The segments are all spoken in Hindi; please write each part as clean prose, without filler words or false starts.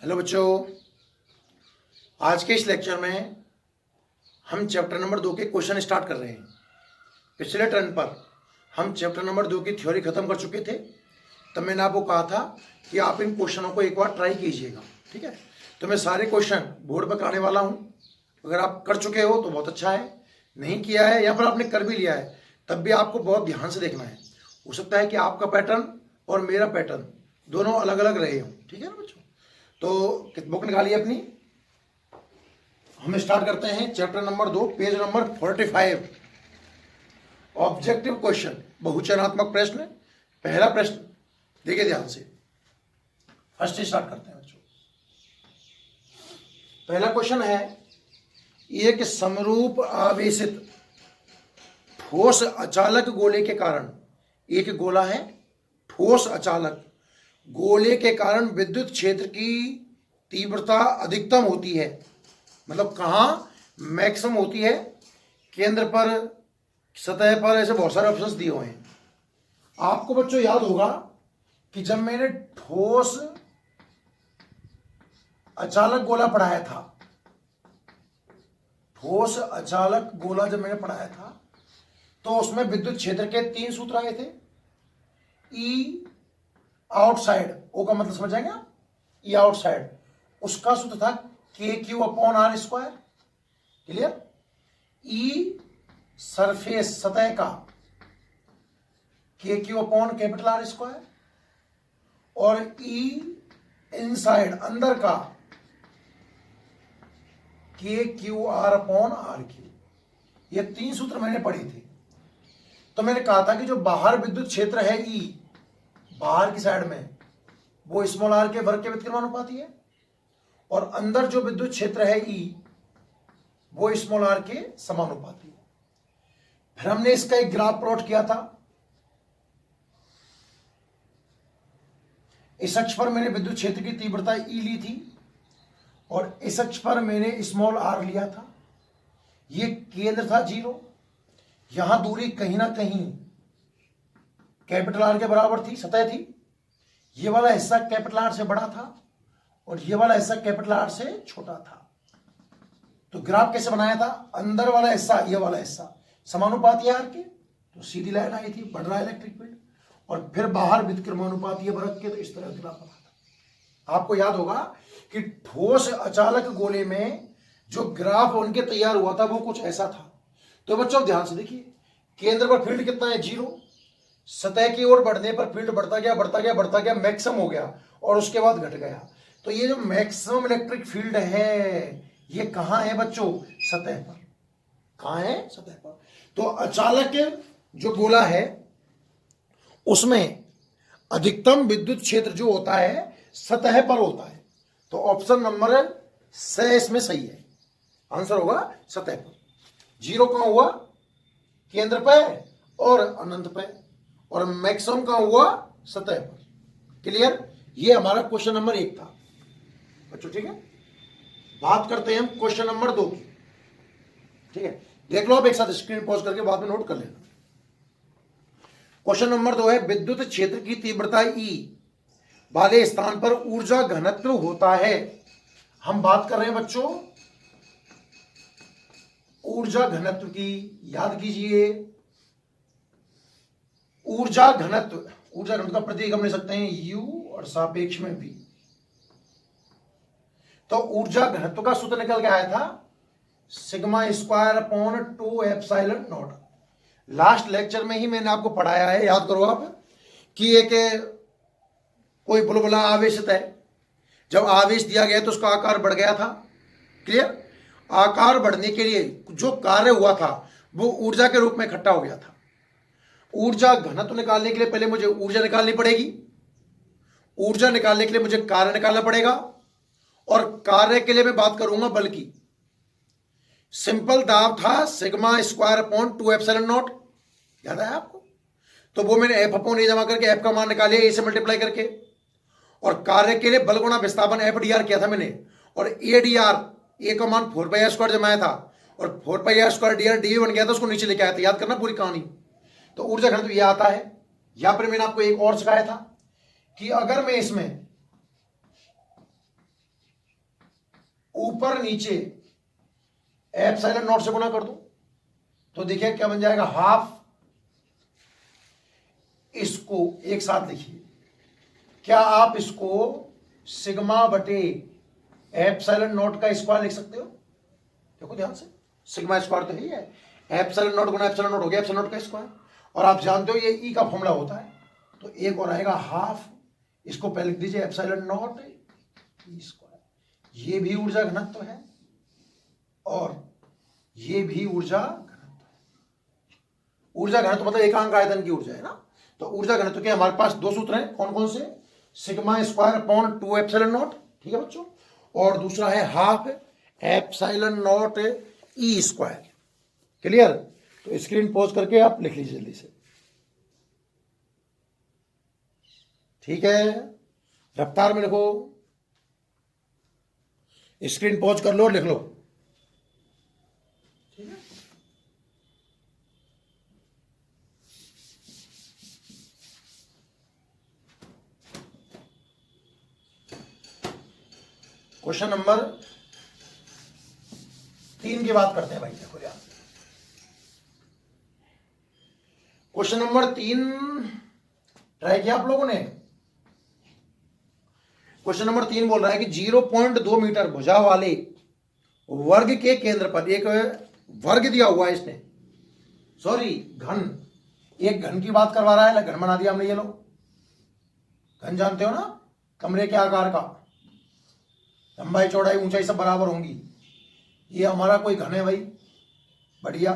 हेलो बच्चों, आज के इस लेक्चर में हम चैप्टर नंबर 2 के क्वेश्चन स्टार्ट कर रहे हैं। पिछले टर्न पर हम चैप्टर नंबर 2 की थ्योरी खत्म कर चुके थे। तब मैंने आपको कहा था कि आप इन क्वेश्चनों को एक बार ट्राई कीजिएगा, ठीक है। तो मैं सारे क्वेश्चन बोर्ड पर कराने वाला हूँ। अगर आप कर चुके हो तो बहुत अच्छा है, नहीं किया है या फिर आपने कर भी लिया है तब भी आपको बहुत ध्यान से देखना है। हो सकता है कि आपका पैटर्न और मेरा पैटर्न दोनों अलग अलग रहे हों, ठीक है ना बच्चों। तो बुक निकालिए अपनी, हम स्टार्ट करते हैं chapter number 2 page number 45। Objective question, बहुचयनात्मक प्रश्न। पहला प्रश्न देखिए ध्यान से, फर्स्ट स्टार्ट करते हैं बच्चों। पहला क्वेश्चन है, एक समरूप आवेशित ठोस अचालक गोले के कारण, एक गोला है ठोस अचालक गोले के कारण विद्युत क्षेत्र की तीव्रता अधिकतम होती है। मतलब कहाँ मैक्सिमम होती है? केंद्र पर, सतह पर, ऐसे बहुत सारे ऑप्शंस दिए हुए हैं। आपको बच्चों याद होगा कि जब मैंने ठोस अचालक गोला पढ़ाया था, ठोस अचालक गोला जब मैंने पढ़ाया था तो उसमें विद्युत क्षेत्र के 3 सूत्र आए थे। ई आउटसाइड, ओ का मतलब समझ आएंगे आप, ई आउटसाइड, उसका सूत्र था K Q upon R square. Clear? E surface, सतह का, K Q upon capital R square, और ई इनसाइड, अंदर का, K Q R upon R cube. ये 3 सूत्र मैंने पढ़े थे। तो मैंने कहा था कि जो बाहर विद्युत क्षेत्र है ई, बाहर की साइड में, वो स्मॉल आर के वर्ग के व्युत्क्रमानुपाती है, और अंदर जो विद्युत क्षेत्र है ई, वो स्मॉल आर के समानुपाती है। फिर हमने इसका एक ग्राफ प्लॉट किया था। इस अक्ष पर मैंने विद्युत क्षेत्र की तीव्रता ई ली थी और इस अक्ष पर मैंने स्मॉल आर लिया था। ये केंद्र था 0, यहां दूरी कहीं ना कहीं कैपिटल आर के बराबर थी, सतह थी। ये वाला हिस्सा कैपिटल आर से बड़ा था और ये वाला हिस्सा कैपिटल आर से छोटा था। तो ग्राफ कैसे बनाया था? अंदर वाला हिस्सा, ये वाला हिस्सा समानुपाती आर के, तो सीधी लाइन आई थी, बढ़ रहा है इलेक्ट्रिक फील्ड, और फिर बाहर व्युत्क्रमानुपाती वर्ग के, तो इस तरह ग्राफ बना था। आपको याद होगा कि ठोस अचालक गोले में जो ग्राफ उनके तैयार हुआ था वो कुछ ऐसा था। तो बच्चों ध्यान से देखिए, केंद्र पर फील्ड कितना है? 0। सतह की ओर बढ़ने पर फील्ड बढ़ता गया, बढ़ता गया, बढ़ता गया, मैक्सिमम हो गया और उसके बाद घट गया। तो ये जो मैक्सिमम इलेक्ट्रिक फील्ड है ये कहां है बच्चों? सतह पर। कहां है? सतह पर। तो अचालक जो गोला है उसमें अधिकतम विद्युत क्षेत्र जो होता है सतह पर होता है। तो ऑप्शन नंबर 6 इसमें सही है, आंसर होगा सतह पर। 0 कहां हुआ? केंद्र पे और अनंत पे, और मैक्सिमम कहां हुआ? सतह पर। क्लियर? ये हमारा क्वेश्चन नंबर 1 था बच्चों, ठीक है। बात करते हैं हम क्वेश्चन नंबर 2 की, ठीक है। देख लो आप एक साथ, स्क्रीन पॉज करके बाद में नोट कर लेना। क्वेश्चन नंबर 2 है, विद्युत क्षेत्र की तीव्रता ई वाले स्थान पर ऊर्जा घनत्व होता है। हम बात कर रहे हैं बच्चों ऊर्जा घनत्व की। याद कीजिए, ऊर्जा घनत्व, ऊर्जा घनत्व का प्रतीक हम ले सकते हैं U और सापेक्ष में V। तो ऊर्जा घनत्व का सूत्र निकल के आया था sigma square upon 2 epsilon not. Last lecture में ही मैंने आपको पढ़ाया है, याद करो आप, कि एक कोई बुलबुला आवेशित है, जब आवेश दिया गया तो उसका आकार बढ़ गया था। क्लियर? आकार बढ़ने के लिए जो कार्य हुआ था वो ऊर्जा के रूप में इकट्ठा हो गया था। ऊर्जा घनत्व निकालने के लिए पहले मुझे ऊर्जा निकालनी पड़ेगी, ऊर्जा निकालने के लिए मुझे कार्य निकालना पड़ेगा, और कार्य के लिए मैं बात करूंगा बल की। सिंपल दाब था sigma square upon 2 epsilon not, याद है आपको? तो वो मैंने एफ अपॉन ए जमा करके एफ का मान निकालिया, ए से मल्टीप्लाई करके, और कार्य के लिए बल गुणा विस्थापन एफ डी आर किया था मैंने, और ए डी आर, ए का मान 4 पाई आर स्क्वायर जमाया था, और 4 pi r square d r d बन गया था, उसको नीचे लेके आया था। याद करना पूरी कहानी। तो ऊर्जा घनत्व ये आता है। या फिर मैंने आपको एक और सिखाया था कि अगर मैं इसमें ऊपर नीचे एप्सिलॉन नॉट से गुना कर दूं तो देखिए क्या बन जाएगा, हाफ। इसको एक साथ लिखिए, क्या आप इसको सिग्मा बटे एप्सिलॉन नॉट का स्क्वायर लिख सकते हो? देखो ध्यान से, सिग्मा स्क्वायर तो यही है, epsilon not Guna epsilon not हो गया एप्सिलॉन नॉट का स्क्वायर। और आप जानते हो ये ई का फॉर्मूला होता है, तो एक और आएगा हाफ, इसको पहले लिख दीजिए एप्सिलॉन नॉट ई स्क्वायर। ये भी ऊर्जा घनत्व है और ये भी ऊर्जा घनत्व है। ऊर्जा घनत्व मतलब एकांक आयतन की ऊर्जा है ना, तो ऊर्जा घनत्व के हमारे पास दो सूत्र हैं, कौन कौन से? Sigma square upon 2 epsilon not, ठीक है बच्चों, और दूसरा है half epsilon not E square. Clear? तो स्क्रीन पॉज करके आप लिख लीजिए जल्दी से, ठीक है? रफ्तार में लिखो, स्क्रीन पॉज कर लो और लिख लो, ठीक है? क्वेश्चन नंबर 3 की बात करते हैं भाई। देखो यार, क्वेश्चन नंबर 3 ट्राई किया आप लोगों ने? क्वेश्चन नंबर 3 बोल रहा है कि 0.2 मीटर भुजा वाले वर्ग के केंद्र पर, एक वर्ग दिया हुआ है इसने, सॉरी घन, एक घन की बात करवा रहा है, घन बना दिया हमने। ये लो, घन जानते हो ना, कमरे के आकार का, लंबाई चौड़ाई ऊंचाई सब बराबर होंगी। ये हमारा कोई घन है भाई, बढ़िया,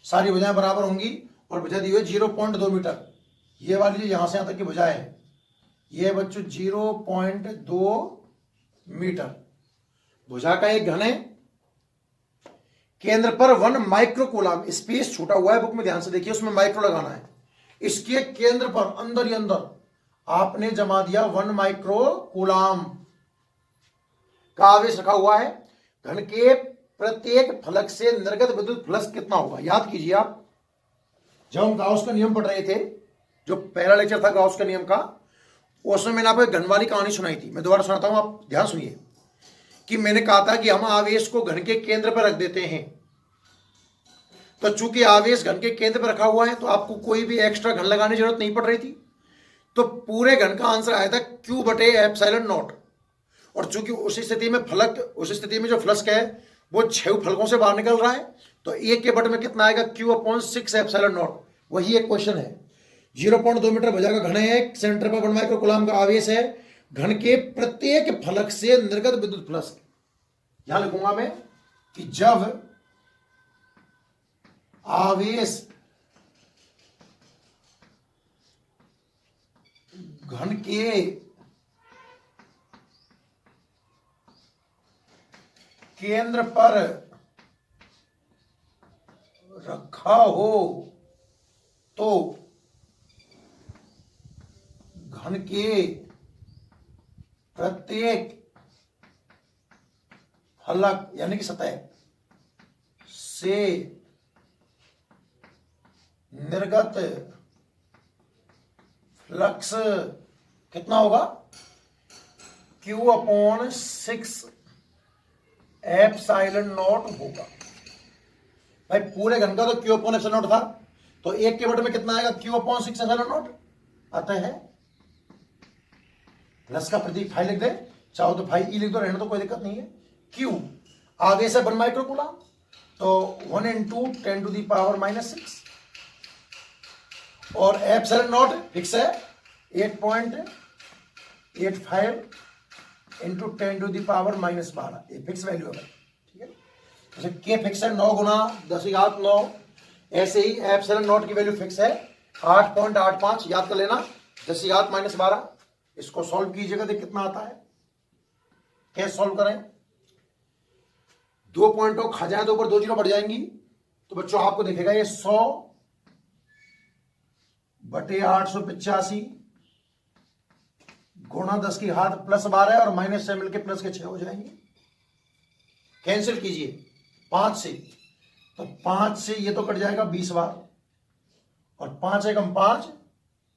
सारी भुजाएं बराबर होंगी और भुजा दी हुई 0.2 मीटर। ये वाली जो यहां से यहां तक की भुजा है, ये बच्चों 0.2 मीटर भुजा का एक घन है। केंद्र पर 1 माइक्रो कूलाम, स्पेस छूटा हुआ है बुक में, ध्यान से देखिए, उसमें माइक्रो लगाना है। इसके केंद्र पर अंदर ही अंदर आपने जमा दिया 1 माइक्रो कूलाम का आवेश रखा हुआ है। घन के प्रत्येक फलक से निर्गत विद्युत फ्लक्स कितना होगा? याद कीजिए आप, जब हम गाउस का नियम पढ़ रहे थे, जो पहला लेक्चर था गाउस का नियम का, उसमें मैंने आपको घन वाली कहानी सुनाई थी। मैं दोबारा सुनाता हूं, आप ध्यान सुनिए, कि मैंने कहा था कि हम आवेश को घन के केंद्र पर रख देते हैं, तो चूंकि आवेश घन के केंद्र पर रखा हुआ है तो आपको कोई भी एक्स्ट्रा घन लगाने की जरूरत नहीं पड़ रही थी। तो पूरे घन का आंसर आया था Q बटे एप्सिलॉन नॉट। और चूंकि उस स्थिति में फलक, उस स्थिति में जो फ्लक्स है वो 6 फलकों से बाहर निकल रहा है, तो एक के बट में कितना आएगा? Q/6 epsilon not. वही एक क्वेश्चन है। 0.2 मीटर भुजा का घन है, सेंटर पर 1 माइक्रो कूलाम का आवेश है, घन के प्रत्येक फलक से निर्गत विद्युत फ्लक्स, यहां लिखूंगा मैं कि जब आवेश घन के केंद्र पर रखा हो तो घन के प्रत्येक फलक यानी कि सतह से निर्गत फ्लक्स कितना होगा? Q/6 एप्सिलॉन नॉट होगा। भाई पूरे घन का तो Q/एप्सिलॉन नॉट था, तो एक के बट में कितना आएगा? Q/6 epsilon not. अतः है प्लस का प्रतीक फाई लिख दे, चाहो तो फाई ई लिख दो, रहने तो कोई दिक्कत नहीं है। Q आगे से 1 माइक्रो कूलाम, तो 1 × 10⁻⁻⁶, और एप्सिलॉन नॉट फिक्स है 8.85 × 10⁻⁻12, ये फिक्स वैल्यू है, ठीक है। जैसे के फिक्स है 9 × 10⁹ ऐसे ही एप्सिलॉन नॉट की वैल्यू फिक्स है 8.85, याद कर लेना, 10⁻12। इसको सॉल्व कीजिएगा तो कितना आता है? कैसे सॉल्व करें? 2 पॉइंटों खा जाए तो ऊपर 2 जीरो बढ़ जाएंगी, तो बच्चों आपको दिखेगा ये 100 बटे 885 गुणा 10 की घात +12 और माइनस से मिलकर प्लस के 6 हो जाएंगे। कैंसिल कीजिए 5 से, तो 5 से ये तो कट जाएगा 20 बार, और 5 एकम 5,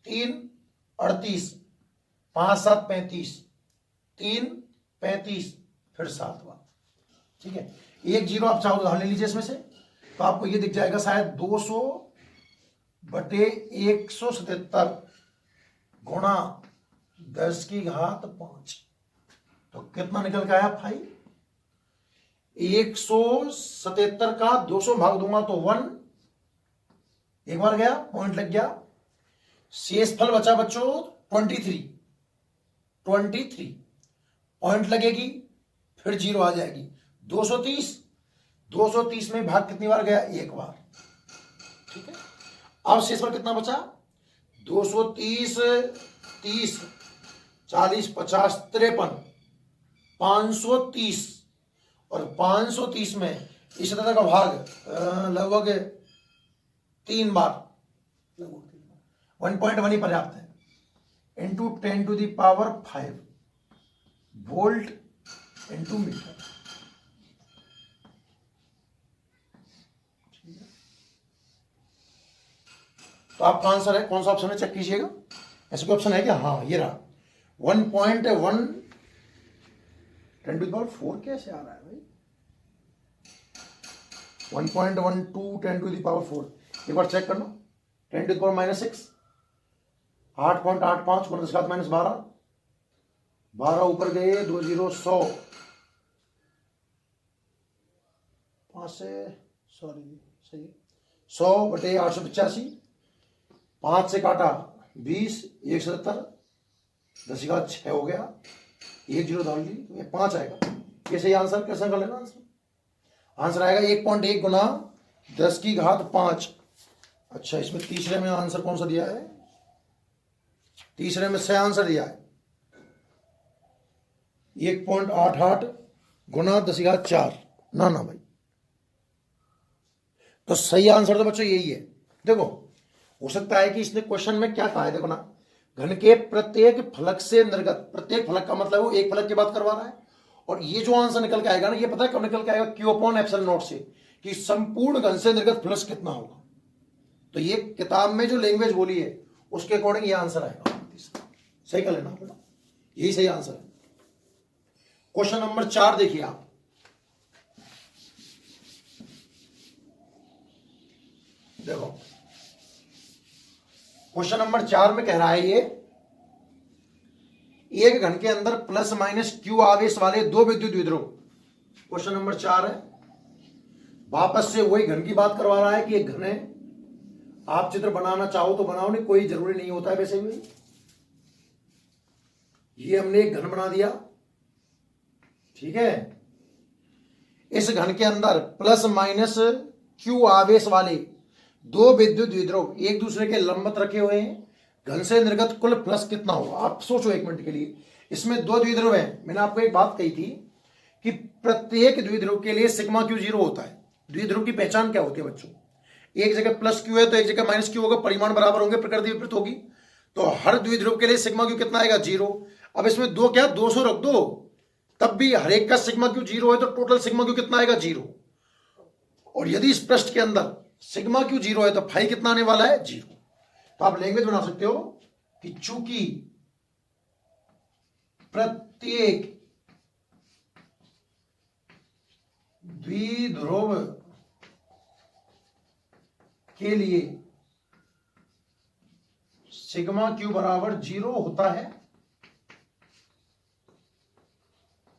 3 38, 5 7 35, 3 35, फिर 7 बार। ठीक है, एक जीरो आप चाहो तो ध्यान ले लीजिए इसमें से, तो आपको ये दिख जाएगा शायद 200/177 गुणा 10⁵5। तो कितना निकल के आया 5। 177 का 200 भाग दूंगा तो 1, एक बार गया, पॉइंट लग गया। शेष फल बचा बच्चों 23 पॉइंट लगेगी, फिर जीरो आ जाएगी। 230 में भाग कितनी बार गया, एक बार। ठीक है, अब शेष फल कितना बचा, 230, 30, 40, 50, 53, 530, और 530 में इस तरह का भाग लगभग 3 बार, 1.1 ही पर्याप्त है, इंटू 10⁵ वोल्ट इंटू मीटर। तो आपका आंसर है, कौन सा ऑप्शन है चेक कीजिएगा। ऐसा कोई ऑप्शन है क्या, हाँ ये रहा 1.1 10⁴ कैसे आ रहा है भाई, 1.12 10⁴ एक बार चेक करना। 10⁻⁻6 8.85 गुणा 10⁻12, 12 ऊपर गए, 2 0 100, 5 से सॉरी सही 100/885, 5 से काटा 20, 177, 10⁻6 हो गया, 1 0 डाल दी, तो ये 5 आएगा। ये सही आंसर, कैसे कर लेना आंसर आएगा 1.1 गुना 10⁵5। अच्छा, इसमें तीसरे में आंसर कौन सा दिया है, तीसरे में सही आंसर दिया है 1.88 गुना 10⁻4। ना भाई, तो सही आंसर तो बच्चों यही है। देखो, हो सकता है कि इसने क्वेश्चन में क्या कहा है, देखो ना, घन के प्रत्येक फलक से निर्गत, प्रत्येक फलक का मतलब वो एक फलक की बात करवा रहा है, और ये जो आंसर निकल के आएगा ना, ये पता है कब निकल के आएगा, Q/ε0 से, कि संपूर्ण घन से निर्गत फ्लक्स कितना होगा। तो ये किताब में जो लैंग्वेज बोली है उसके अकॉर्डिंग ये आंसर आएगा। सही कर लेना बेटा, यही सही आंसर है। क्वेश्चन नंबर 4 देखिए आप, देखो क्वेश्चन नंबर 4 में कह रहा है ये, एक घन के अंदर ±Q आवेश वाले 2 विद्युत द्विध्रुव। क्वेश्चन नंबर 4 है, वापस से वही घन की बात करवा रहा है कि एक घन है, आप चित्र बनाना चाहो तो बनाओ, नहीं कोई जरूरी नहीं होता है वैसे भी। ये हमने एक घन बना दिया, ठीक है। इस घन के अंदर ±Q आवेश वाले 2 विद्युत द्विध्रुव एक दूसरे के लंबवत रखे हुए हैं। घन से निर्गत कुल फ्लक्स कितना होगा, आप सोचो एक मिनट के लिए। इसमें 2 द्विध्रुव हैं, मैंने आपको एक बात कही थी कि प्रत्येक द्विध्रुव के लिए σQ 0 होता है। द्विध्रुव की पहचान क्या होती है बच्चों, एक जगह +Q है तो एक जगह -Q होगा, परिमाण बराबर होंगे, प्रकृति विपरीत होगी, तो हर द्विध्रुव के लिए σQ कितना आएगा, 0। अब इसमें 2 क्या 200 रख दो, तब भी हर एक का σQ 0 है, तो टोटल σQ कितना आएगा, 0। और यदि इस पृष्ठ के अंदर σQ 0 है तो फाई कितना आने वाला है, 0। तो आप लैंग्वेज बना सकते हो कि चूंकि प्रत्येक द्विध्रुव के लिए σQ बराबर 0 होता है,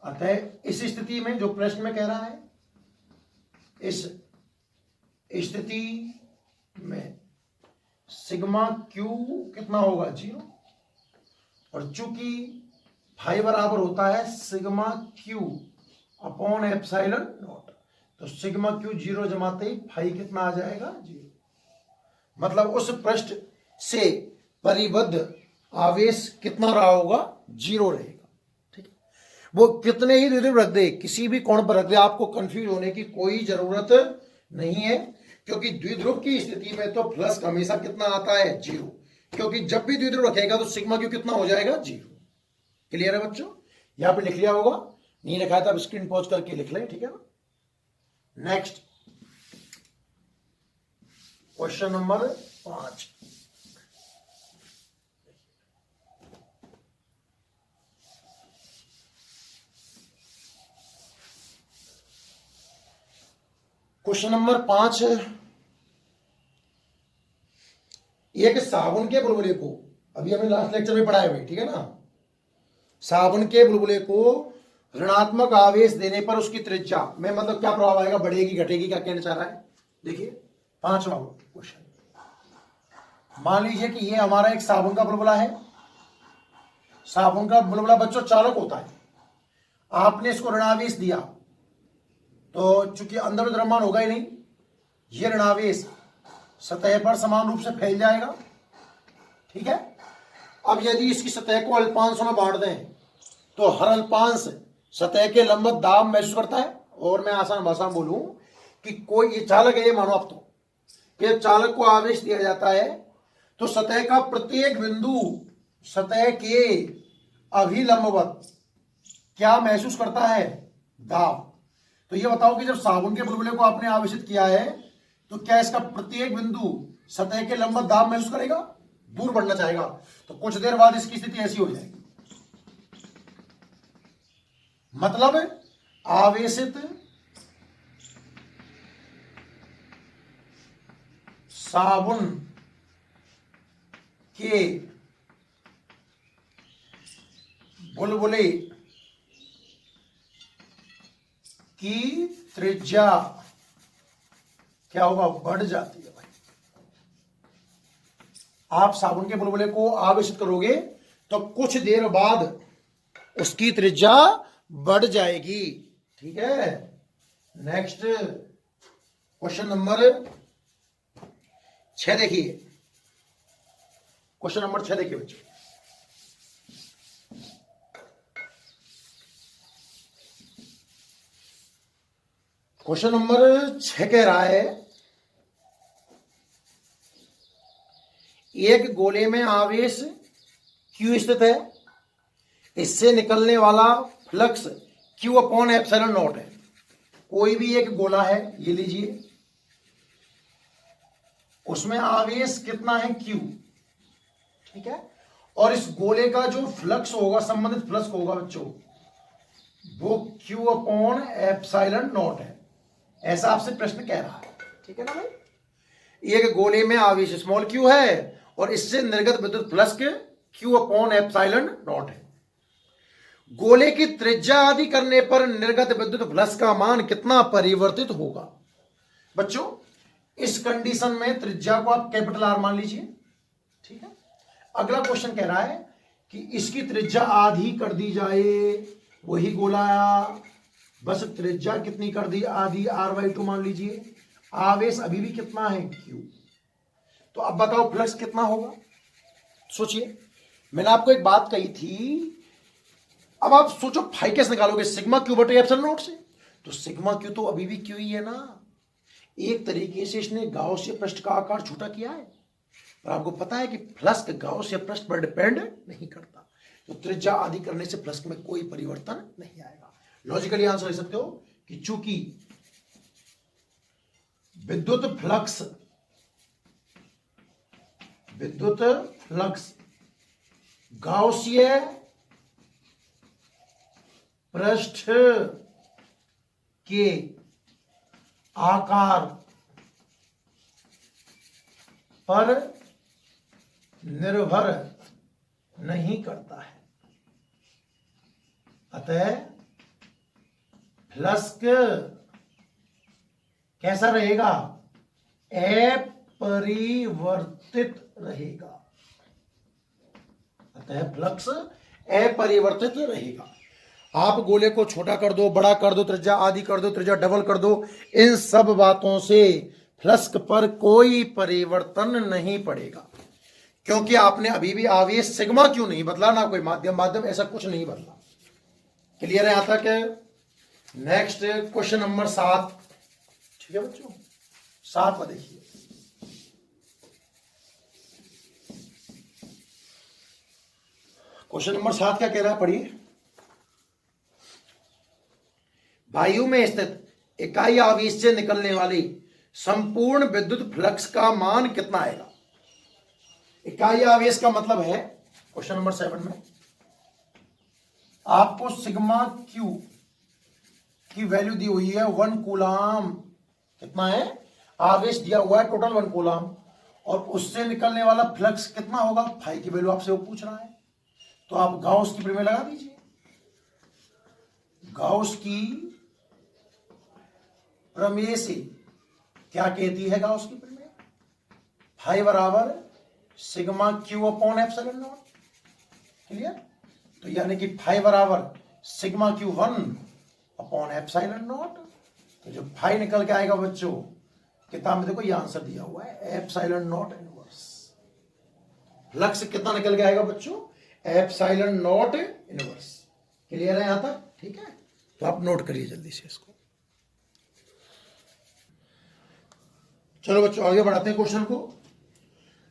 अतः इस स्थिति में जो प्रश्न में कह रहा है, इस स्थिति में σQ कितना होगा, 0। और चूंकि फाई बराबर होता है σQ/ε0, तो σQ 0 जमाते ही फाई कितना आ जाएगा, 0। मतलब उस पृष्ठ से परिबद्ध आवेश कितना रहा होगा, 0 रहेगा। ठीक है, वो कितने ही द्विध्रुव रख दे, किसी भी कोण पर रख दे, आपको कंफ्यूज होने की कोई जरूरत नहीं है, क्योंकि द्विध्रुव की स्थिति में तो फ्लक्स हमेशा कितना आता है, 0। क्योंकि जब भी द्विध्रुव रखेगा तो σQ कितना हो जाएगा, 0। क्लियर है बच्चों, यहां पे लिख लिया होगा, नहीं लिखा है तो आप स्क्रीन पॉज करके लिख लें, ठीक है ना। Next question number 5, question number 5, एक साबुन के बुलबुले को, अभी हमने लास्ट लेक्चर में पढ़ाया हुए, ठीक है ना, साबुन के बुलबुले को ऋणात्मक आवेश देने पर उसकी त्रिज्या में मतलब क्या प्रभाव आएगा, बढ़ेगी घटेगी, क्या कहना चाह रहा है। देखिए 5वां क्वेश्चन, मान लीजिए कि ये हमारा एक साबुन का बुलबुला है। साबुन का बुलबुला बच्चों चालक होता है। आपने इसको ऋणावेश दिया तो चूंकि अंदर द्रव्यमान होगा ही नहीं, ये ऋणावेश सतह पर समान रूप से फैल जाएगा, ठीक है। अब यदि इसकी सतह को अल्पांशों में बांट दें तो हर अल्पांश सतह के लंबवत दाब महसूस करता है। और मैं आसान भाषा में बोलूं कि कोई ये चालक है, ये मानो आप तो, कि चालक को आवेश दिया जाता है तो सतह का प्रत्येक बिंदु सतह के अभिलंबवत क्या महसूस करता है, दाब। तो ये बताओ कि जब साबुन के बुलबुले को आपने आवेशित किया है तो क्या इसका प्रत्येक बिंदु सतह के लंबवत दाब महसूस करेगा, दूर बढ़ना चाहेगा। तो कुछ देर बाद इसकी स्थिति ऐसी हो जाएगी, मतलब आवेशित साबुन के बुलबुले की त्रिज्या क्या होगा, बढ़ जाती है भाई। आप साबुन के बुलबुले को आवेशित करोगे तो कुछ देर बाद उसकी त्रिज्या बढ़ जाएगी, ठीक है। नेक्स्ट क्वेश्चन नंबर 6 देखिए, क्वेश्चन नंबर 6 देखिए बच्चों। क्वेश्चन नंबर 6 कह रहा है, एक गोले में आवेश Q स्थित है, इससे निकलने वाला flux Q upon epsilon not है। कोई भी एक गोला है, ये लीजिए, उसमें आवेश कितना है, Q, ठीक है। और इस गोले का जो फ्लक्स होगा, संबंधित फ्लक्स होगा बच्चों, वो Q अपॉन एप्सिलॉन नॉट है। ऐसा आपसे प्रश्न कह रहा है, ठीक है ना भाई। एक गोले में आवेश स्मॉल q है और इससे निर्गत विद्युत flux Q upon epsilon not है। गोले की त्रिज्या आदि करने पर निर्गत विद्युत फ्लक्स का मान कितना परिवर्तित होगा। बच्चों इस कंडीशन में त्रिज्या को आप कैपिटल R मान लीजिए, ठीक है। अगला क्वेश्चन कह रहा है कि इसकी त्रिज्या आधी कर दी जाए, वही गोला, बस त्रिज्या कितनी कर दी, आधी, R/2 मान लीजिए। आवेश अभी भी कितना है, Q। तो अब बताओ फ्लक्स कितना होगा। सोचिए, मैंने आपको एक बात कही थी, अब आप सोचो फाई कैसे निकालोगे, सिग्मा क्यू बटे एप्सिलॉन नॉट से। तो सिग्मा क्यू तो अभी भी क्यू ही है ना। एक तरीके से इसने गाउसियन पृष्ठ का आकार छोटा किया है, पर आपको पता है कि फ्लक्स गाउसियन पृष्ठ पर डिपेंड नहीं करता। तो त्रिज्या आदि करने से फ्लक्स में कोई परिवर्तन नहीं आएगा। लॉजिकली आंसर ले सकते हो कि चूंकि विद्युत फ्लक्स गाउसियन पृष्ठ के आकार पर निर्भर नहीं करता है, अतः फ्लक्स कैसा रहेगा, अपरिवर्तित रहेगा। अतः फ्लक्स अपरिवर्तित रहेगा। आप गोले को छोटा कर दो, बड़ा कर दो, त्रिज्या आदि कर दो, त्रिज्या डबल कर दो, इन सब बातों से फ्लक्स पर कोई परिवर्तन नहीं पड़ेगा, क्योंकि आपने अभी भी आवेश सिग्मा क्यों नहीं बदला, ना कोई माध्यम ऐसा कुछ नहीं बदला। क्लियर है यहां तक। नेक्स्ट क्वेश्चन नंबर 7, ठीक है बच्चों, 7 में देखिए। क्वेश्चन नंबर 7 क्या कह रहा है, पढ़िए। वायु में स्थित इकाई आवेश से निकलने वाली संपूर्ण विद्युत फ्लक्स का मान कितना आएगा। इकाई आवेश का मतलब है, क्वेश्चन नंबर 7 में आपको सिग्मा क्यू की वैल्यू दी हुई है 1 कूलाम कितना है, आवेश दिया हुआ है टोटल 1 कूलम, और उससे निकलने वाला फ्लक्स कितना होगा, फाई की वैल्यू आपसे वो पूछ रहा है। तो आप गाउस की प्रमेय लगा दीजिए। गाउस की प्रमेय से क्या कहती है, गाउस की प्रमेय, फाई बराबर sigma q upon epsilon naught. Clear? तो यानी कि फाई बराबर sigma Q 1 upon epsilon not. तो जो फाई निकल के आएगा बच्चों, किताब में देखो ये आंसर दिया हुआ है, एप्सिलॉन नॉट इनवर्स। फ्लक्स कितना निकल के आएगा बच्चों, एप्सिलॉन नॉट इनवर्स। क्लियर है यहां तक? ठीक है, तो आप नोट करिए जल्दी से इसको। चलो बच्चों आगे बढ़ाते हैं क्वेश्चन को।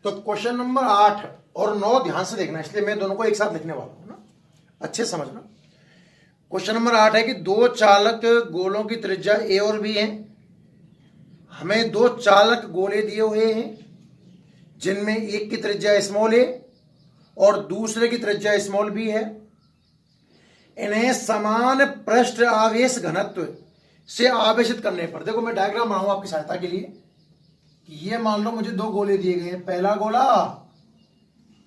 तो क्वेश्चन नंबर 8 और 9 ध्यान से देखना, इसलिए मैं दोनों को एक साथ लिखने वाला हूं ना, अच्छे समझना। क्वेश्चन नंबर 8 है कि दो चालक गोलों की त्रिज्या ए और बी है। हमें दो चालक गोले दिए हुए हैं जिनमें एक की त्रिज्या स्मॉल ए और दूसरे की त्रिज्या स्मॉल बी है। इन्हें समान पृष्ठ आवेश घनत्व से आवेशित करने पर, देखो मैं डायग्राम बनाऊंगा आपकी सहायता के लिए, कि ये मान लो मुझे दो गोले दिए गए हैं, पहला गोला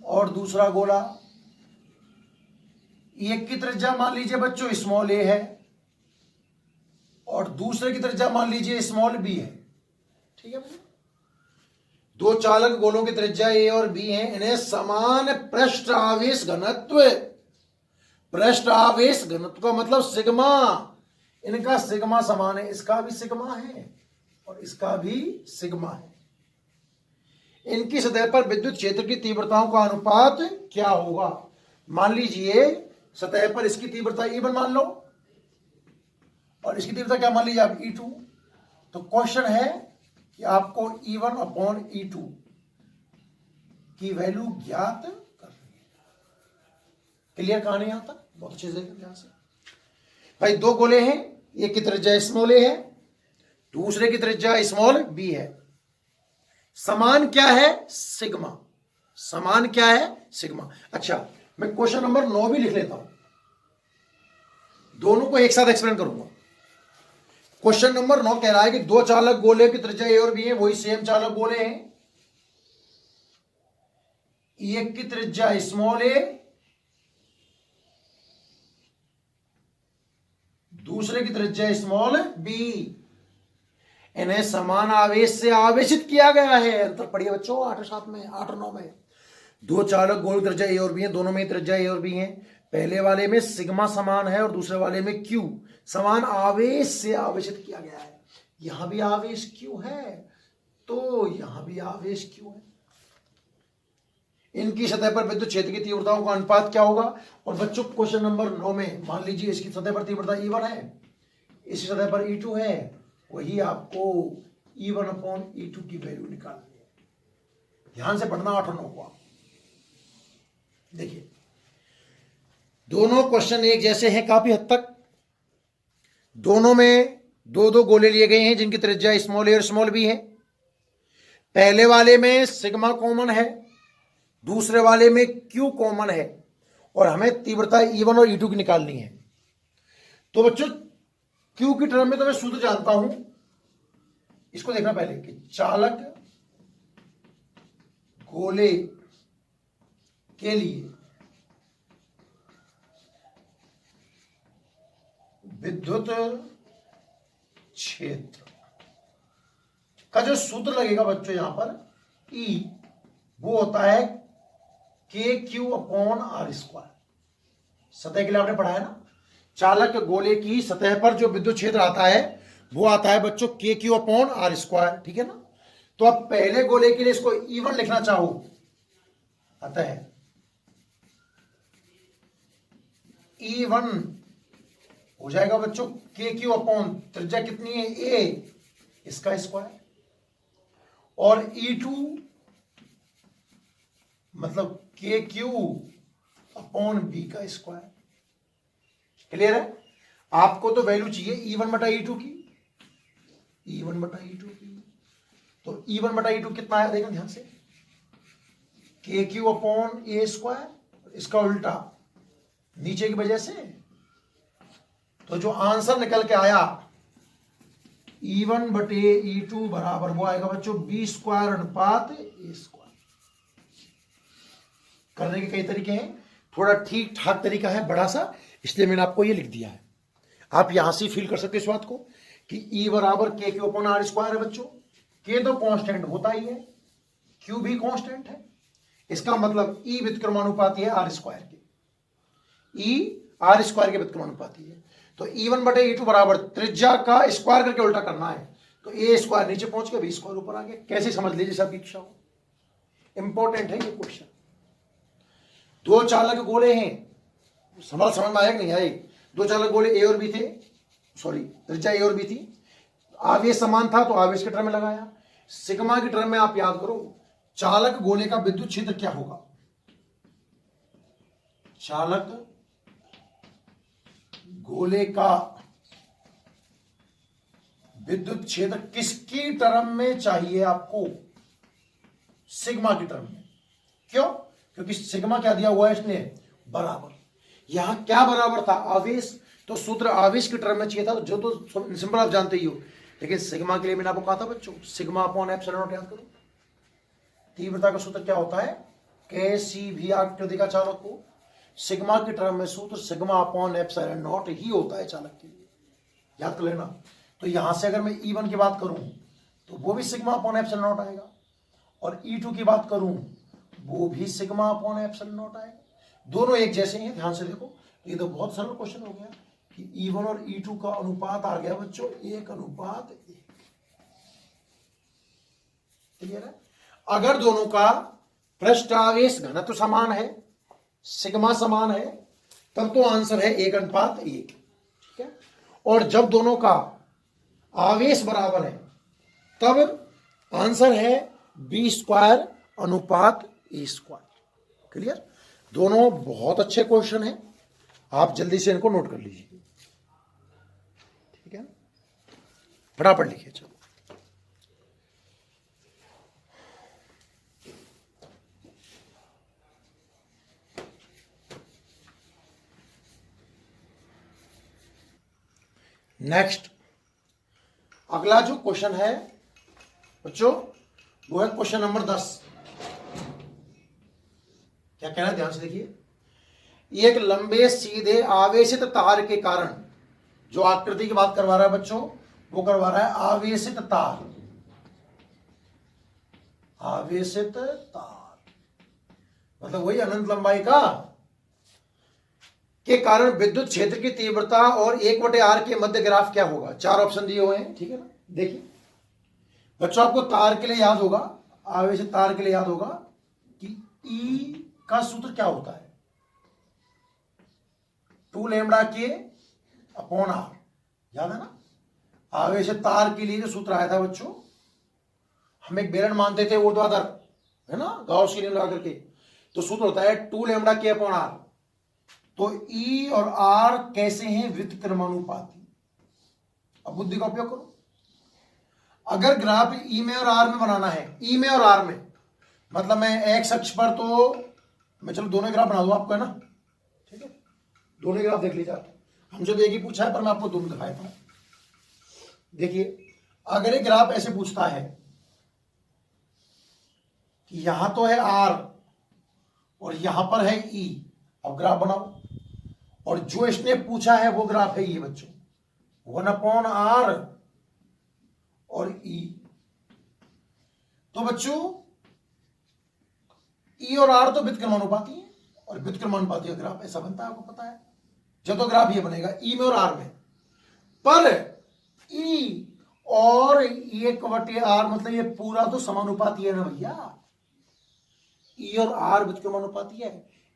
और दूसरा गोला। एक की त्रिज्या मान लीजिए बच्चों स्मॉल ए है और दूसरे की त्रिज्या मान लीजिए स्मॉल बी है। ठीक है भैया, दो चालक गोलों की त्रिज्या ए और बी है, इन्हें समान पृष्ठ आवेश घनत्व, पृष्ठ आवेश घनत्व का मतलब सिग्मा, इनका सिग्मा समान है, इसका भी सिग्मा है और इसका भी सिग्मा है। इनकी सतह पर विद्युत क्षेत्र की तीव्रताओं का अनुपात क्या होगा। मान लीजिए सतह पर इसकी तीव्रता E1 मान लो और इसकी तीव्रता क्या मान लीजिए आप, E2। तो क्वेश्चन है कि आपको E1 अपॉन E2 की वैल्यू ज्ञात करनी है। क्लियर कहानी यहां तक? बहुत अच्छे से ध्यान से भाई, दो गोले हैं, एक की त्रिज्या स्मॉल ए है, दूसरे की त्रिज्या स्मॉल बी है। समान क्या है, सिग्मा। समान क्या है, सिग्मा। अच्छा, मैं क्वेश्चन नंबर 9 भी लिख लेता हूं, दोनों को एक साथ एक्सप्लेन करूंगा। क्वेश्चन नंबर 9 कह रहा है कि दो चालक गोले की त्रिज्या ए और बी है, वही सेम चालक गोले हैं, एक की त्रिज्या स्मॉल ए, दूसरे की त्रिज्या स्मॉल बी। इन्हें समान आवेश से आवेशित किया गया है। अंतर पढ़िए बच्चों 8 और 7 में, 8 और 9 में। दो चालक गोल त्रिज्या ए और बी है, दोनों में त्रिज्या ए और बी है। पहले वाले में सिग्मा समान है और दूसरे वाले में क्यू, समान आवेश से आवेशित किया गया है। यहां भी आवेश क्यू है तो यहां भी आवेश क्यू है। इनकी सतह पर विद्युत क्षेत्र की तीव्रताओं का अनुपात क्या होगा। और बच्चों क्वेश्चन नंबर 9 में मान लीजिए इसकी सतह पर तीव्रता E1 है, इसकी सतह पर E2 है, वही आपको E1 अपॉन E2 की वैल्यू निकालनी है। ध्यान से पढ़ना 8 और 9 को। देखिए दोनों क्वेश्चन एक जैसे हैं काफी हद तक। दोनों में दो दो गोले लिए गए हैं जिनकी त्रिज्या स्मॉल ए और स्मॉल बी है। पहले वाले में सिग्मा कॉमन है, दूसरे वाले में क्यू कॉमन है और हमें तीव्रता E1 और E2 की निकालनी है। तो बच्चों क्यू की टर्म में तो मैं सूत्र जानता हूं, इसको देखना पहले कि चालक गोले के लिए विद्युत क्षेत्र का जो सूत्र लगेगा बच्चों यहां पर E, वो होता है KQ अपॉन R स्क्वायर। सतह के लिए आपने पढ़ा है ना, चालक गोले की सतह पर जो विद्युत क्षेत्र आता है वो आता है बच्चों KQ अपॉन R स्क्वायर। ठीक है ना। तो अब पहले गोले के लिए इसको E1 लिखना चाहो, अतः E1 हो जाएगा बच्चों KQ अपॉन त्रिज्या कितनी है A, इसका स्क्वायर, और E2 मतलब KQ अपॉन B का स्क्वायर। क्लियर है। आपको तो वैल्यू चाहिए E1 बटा E2 की, E1 बटा E2 की। तो E1 बटा E2 कितना है देखना ध्यान से, KQ अपॉन A स्क्वायर, इसका उल्टा नीचे की वजह से। तो जो आंसर निकल के आया E1 बटे E2 बराबर वो आएगा बच्चों B² अनुपात A²। करने के कई तरीके हैं, थोड़ा ठीक ठाक तरीका है बड़ा सा, इसलिए मैंने आपको ये लिख दिया है। आप यहां से फील कर सकते इस बात को कि E बराबर KQ/R² है बच्चों। K तो कांस्टेंट होता ही है, Q भी कांस्टेंट है, इसका मतलब E व्युत्क्रमानुपाती है R² के, E R² के व्युत्क्रमानुपाती है। तो E1 बटे E2 बराबर त्रिज्या का स्क्वायर करके उल्टा करना है, तो A² नीचे पहुंच के B² ऊपर आ गया। कैसे समझ लीजिए सबकी इच्छा हो, इंपॉर्टेंट है ये क्वेश्चन। दो चालक गोले हैं, समझ में आया कि नहीं आए? दो चालक गोले A और B थे, सॉरी त्रिज्या A और B थी, आवेश समान था तो आवेश के टर्म में लगाया। सिग्मा की टर्म में आप याद करो, चालक गोले का विद्युत क्षेत्र क्या होगा? चालक गोले का विद्युत क्षेत्र किसकी टर्म में चाहिए आपको? सिग्मा की टर्म में। क्यों? क्योंकि सिग्मा क्या दिया हुआ है इसने? बराबर। यहां क्या बराबर था? आवेश। तो सूत्र आवेश की टर्म में चाहिए था, जो तो सिंपल आप जानते ही हो, लेकिन सिग्मा के लिए मैंने आपको कहा था बच्चों, सिग्मा अपॉन एप्सिलॉन नॉट याद करो। तीव्रता का सूत्र क्या होता है? कैसी भी आकृति का चालक हो, सिग्मा की टर्म में सूत्र सिग्मा अपॉन एप्सिलॉन नॉट ही होता है चालक के लिए, याद कर लेना। तो यहां से अगर मैं E1 की बात करूं तो वो भी सिग्मा अपॉन एप्सिलॉन नॉट आएगा, और E2 की बात करूं वो भी सिग्मा अपॉन एप्सिलॉन नॉट आएगा। दोनों एक जैसे हैं, ध्यान से देखो। तो ये तो बहुत सरल क्वेश्चन हो गया कि E1 और E2 का अनुपात आ गया बच्चों 1:1। क्लियर है? अगर दोनों का पृष्ठावेश घनत्व समान है, सिग्मा समान है, तब तो आंसर है 1:1। ठीक है? और जब दोनों का आवेश बराबर है तब आंसर है B² अनुपात A²। क्लियर? दोनों बहुत अच्छे क्वेश्चन हैं, आप जल्दी से इनको नोट कर लीजिए। ठीक है, फटाफट लिखिए। चलो नेक्स्ट, अगला जो क्वेश्चन है बच्चों वो है क्वेश्चन नंबर 10। क्या कहना है? ध्यान से देखिए। एक लंबे सीधे आवेशित तार के कारण, जो आकृति की बात करवा रहा है बच्चों, वो करवा रहा है आवेशित तार। आवेशित तार मतलब वही अनंत लंबाई का, के कारण विद्युत क्षेत्र की तीव्रता और 1/R के मध्य ग्राफ क्या होगा? 4 ऑप्शन दिए हुए हैं। ठीक है ना? देखिए बच्चों, आपको तार के लिए याद होगा, आवेशित तार के लिए याद होगा कि E का सूत्र क्या होता है? 2λK/R, याद है ना? आवेशित तार के लिए जो सूत्र आया था बच्चों, हम एक बेलन मानते थे ऊर्ध्वाधर, है ना, गाउस की नियम लगा करके, तो सूत्र होता है 2λK/R। तो E और R कैसे हैं? व्युत्क्रमानुपाती। अब बुद्धि का उपयोग करो। अगर ग्राफ E में और R में बनाना है, E में और R में, मतलब मैं x अक्ष पर, तो मैं चलो दोनों ग्राफ बना दूं आपको, है ना? ठीक है, दोनों ग्राफ देख लीजिए आप। हमसे तो एक ही पूछा है पर मैं आपको दोनों दिखाया था। देखिए, अगर एक ग्राफ ऐसे पूछता है कि यहां तो है R और यहां पर है E, अब ग्राफ बनाओ। और जो इसने पूछा है वो ग्राफ है ये बच्चों, 1/R और E। तो बच्चों E और R तो व्युत्क्रमानुपाती है, और व्युत्क्रमानुपाती का ग्राफ ऐसा बनता है, आपको पता है। जब तो ग्राफ ये बनेगा E में और R में, पर E और 1/R मतलब ये पूरा तो समानुपाती है ना भैया। E और R व्युत्क्रमानुपाती है,